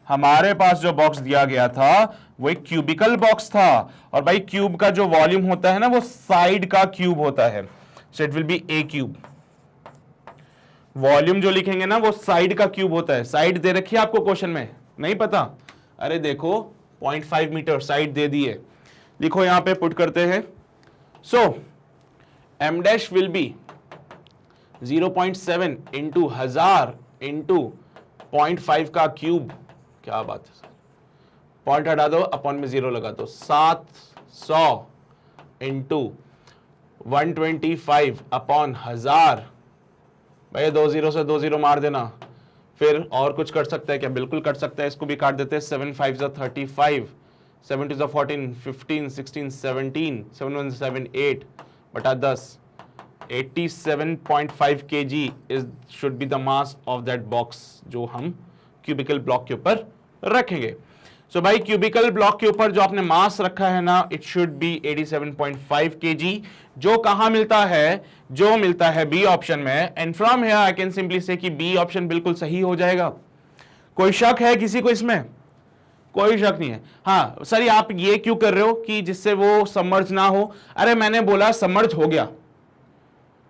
हमारे पास जो बॉक्स दिया गया था वो एक क्यूबिकल बॉक्स था, और भाई क्यूब का जो वॉल्यूम होता है ना वो साइड का क्यूब होता है, so it will B A cube. Volume जो लिखेंगे ना वो साइड का क्यूब होता है। साइड दे रखी है आपको क्वेश्चन में, नहीं पता? अरे देखो 0.5 मीटर साइड दे दी है, लिखो यहां पे पुट करते हैं। सो m dash will be 0.7 into 1000 into 0.5 का क्यूब। क्या बात है, पॉइंट हटा दो, अपॉन में 0 लगा दो, 700 इंटू 125 अपॉन 1000। भाई 2 0 से 2 0 मार देना। फिर और कुछ कर सकता है क्या? बिल्कुल कर सकता है, इसको भी काट देते हैं। 7 5 35, 7 2 14, 15 16 17, 7 1 7 8 बटा 10, 87.5 kg is should be the mass of that box जो हम क्यूबिकल ब्लॉक के ऊपर रखेंगे। सो भाई क्यूबिकल ब्लॉक के ऊपर जो आपने मास रखा है ना, इट शुड बी 87.5 kg, जो कहां मिलता है? जो मिलता है बी ऑप्शन में। And from here I can simply से कि बी ऑप्शन बिल्कुल सही हो जाएगा। कोई शक है किसी को इसमें? कोई शक नहीं है। हाँ सर आप ये क्यों कर रहे हो कि जिससे वो सबमर्ज ना हो? अरे मैंने बोला सबमर्ज हो गया,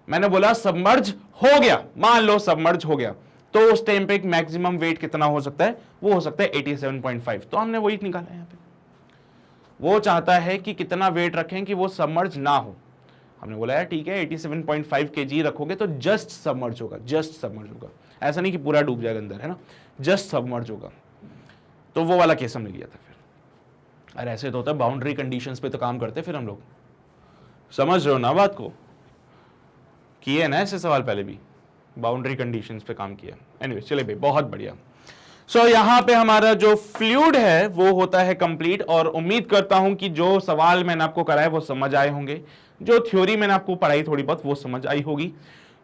मैंने बोला सबमर्ज हो गया, मान लो सबमर्ज हो गया, तो उस टाइम पे एक मैक्सिमम वेट कितना हो सकता है? वो हो सकता है 87.5। तो हमने वही निकाला यहाँ पे। वो चाहता है कि कितना वेट रखें कि वो सबमर्ज ना हो। हमने बोला यार ठीक है 87.5 kg रखोगे तो जस्ट सबमर्ज होगा, जस्ट सबमर्ज होगा, ऐसा नहीं कि पूरा डूब जाएगा अंदर, है ना, जस्ट सबमर्ज होगा। तो वो वाला केस हमने लिया था फिर। अरे ऐसे तो होता है, बाउंड्री कंडीशंस पे तो काम करते फिर हम लोग, समझ रहे हो ना बात को? किए ना ऐसे सवाल पहले भी, बाउंड्री कंडीशंस पे काम किया। एनीवे चले भाई बहुत बढ़िया। सो यहां पे हमारा जो फ्लूइड है वो होता है कंप्लीट, और उम्मीद करता हूं कि जो सवाल मैंने आपको कराए वो समझ आए होंगे, जो थ्योरी मैंने आपको पढ़ाई थोड़ी बहुत वो समझ आई होगी।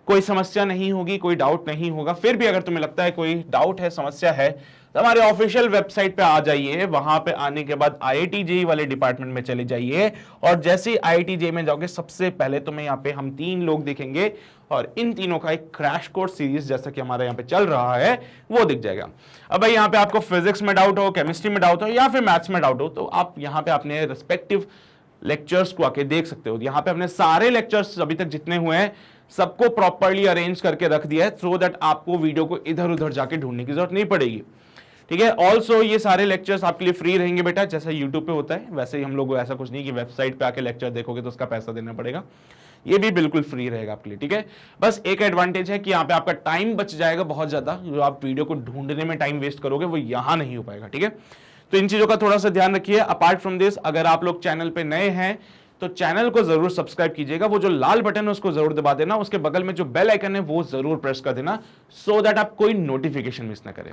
कोई समस्या नहीं होगी, कोई डाउट नहीं होगा। फिर भी अगर तुम्हें लगता है कोई डाउट है, समस्या है, तो हमारे ऑफिशियल वेबसाइट पे आ जाइए। वहां पे आने के बाद IIT JEE वाले डिपार्टमेंट में चले जाइए, और जैसे ही IIT JEE में जाओगे सबसे पहले तुम्हें यहाँ पे हम 3 लोग दिखेंगे, और इन तीनों का एक क्रैश कोर्स सीरीज जैसा कि हमारे यहाँ पे चल रहा है वो दिख जाएगा। अब भाई यहाँ पे आपको फिजिक्स में डाउट हो, केमिस्ट्री में डाउट हो, या फिर मैथ्स में डाउट हो, तो आप यहाँ पे अपने रिस्पेक्टिव लेक्चर्स को आके देख सकते हो। यहाँ पे अपने सारे लेक्चर्स अभी तक जितने हुए हैं सबको प्रॉपर्ली अरेंज करके रख दिया है, सो दैट आपको वीडियो को इधर उधर जाके ढूंढने की जरूरत नहीं पड़ेगी। ठीक है, ऑल्सो ये सारे लेक्चर्स आपके लिए फ्री रहेंगे बेटा, जैसा यूट्यूब पे होता है वैसे ही हम लोग, ऐसा कुछ नहीं कि वेबसाइट पे आके लेक्चर देखोगे तो उसका पैसा देना पड़ेगा, ये भी बिल्कुल फ्री रहेगा आपके लिए। ठीक है, बस एक एडवांटेज है कि यहाँ पे आपका टाइम बच जाएगा बहुत ज्यादा, जो आप वीडियो को ढूंढने में टाइम वेस्ट करोगे वो यहाँ नहीं हो पाएगा। ठीक है, तो इन चीजों का थोड़ा सा ध्यान रखिए। अपार्ट फ्रॉम दिस, अगर आप लोग चैनल पे नए हैं तो चैनल को जरूर सब्सक्राइब कीजिएगा, वो जो लाल बटन है उसको जरूर दबा देना, उसके बगल में जो बेल आइकन है वो जरूर प्रेस कर देना, सो दैट आप कोई नोटिफिकेशन मिस ना करें।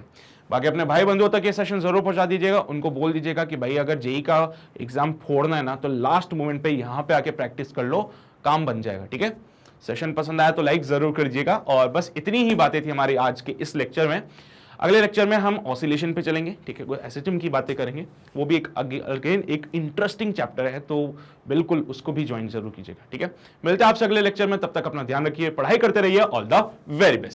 बाकी अपने भाई बंधुओं तक ये सेशन जरूर पहुंचा दीजिएगा, उनको बोल दीजिएगा कि भाई अगर जेई का एग्जाम फोड़ना है ना तो लास्ट मोमेंट पे यहां पे आके प्रैक्टिस कर लो, काम बन जाएगा। ठीक है, सेशन पसंद आया तो लाइक जरूर कर दीजिएगा। और बस इतनी ही बातें थी हमारी आज के इस लेक्चर में। अगले लेक्चर में हम ऑसिलेशन पे चलेंगे। ठीक है, कोई एसएचएम की बातें करेंगे, वो भी एक अगेन एक इंटरेस्टिंग चैप्टर है, तो बिल्कुल उसको भी ज्वाइन जरूर कीजिएगा। ठीक है, मिलते हैं आपसे अगले लेक्चर में, तब तक अपना ध्यान रखिए, पढ़ाई करते रहिए। All the very best.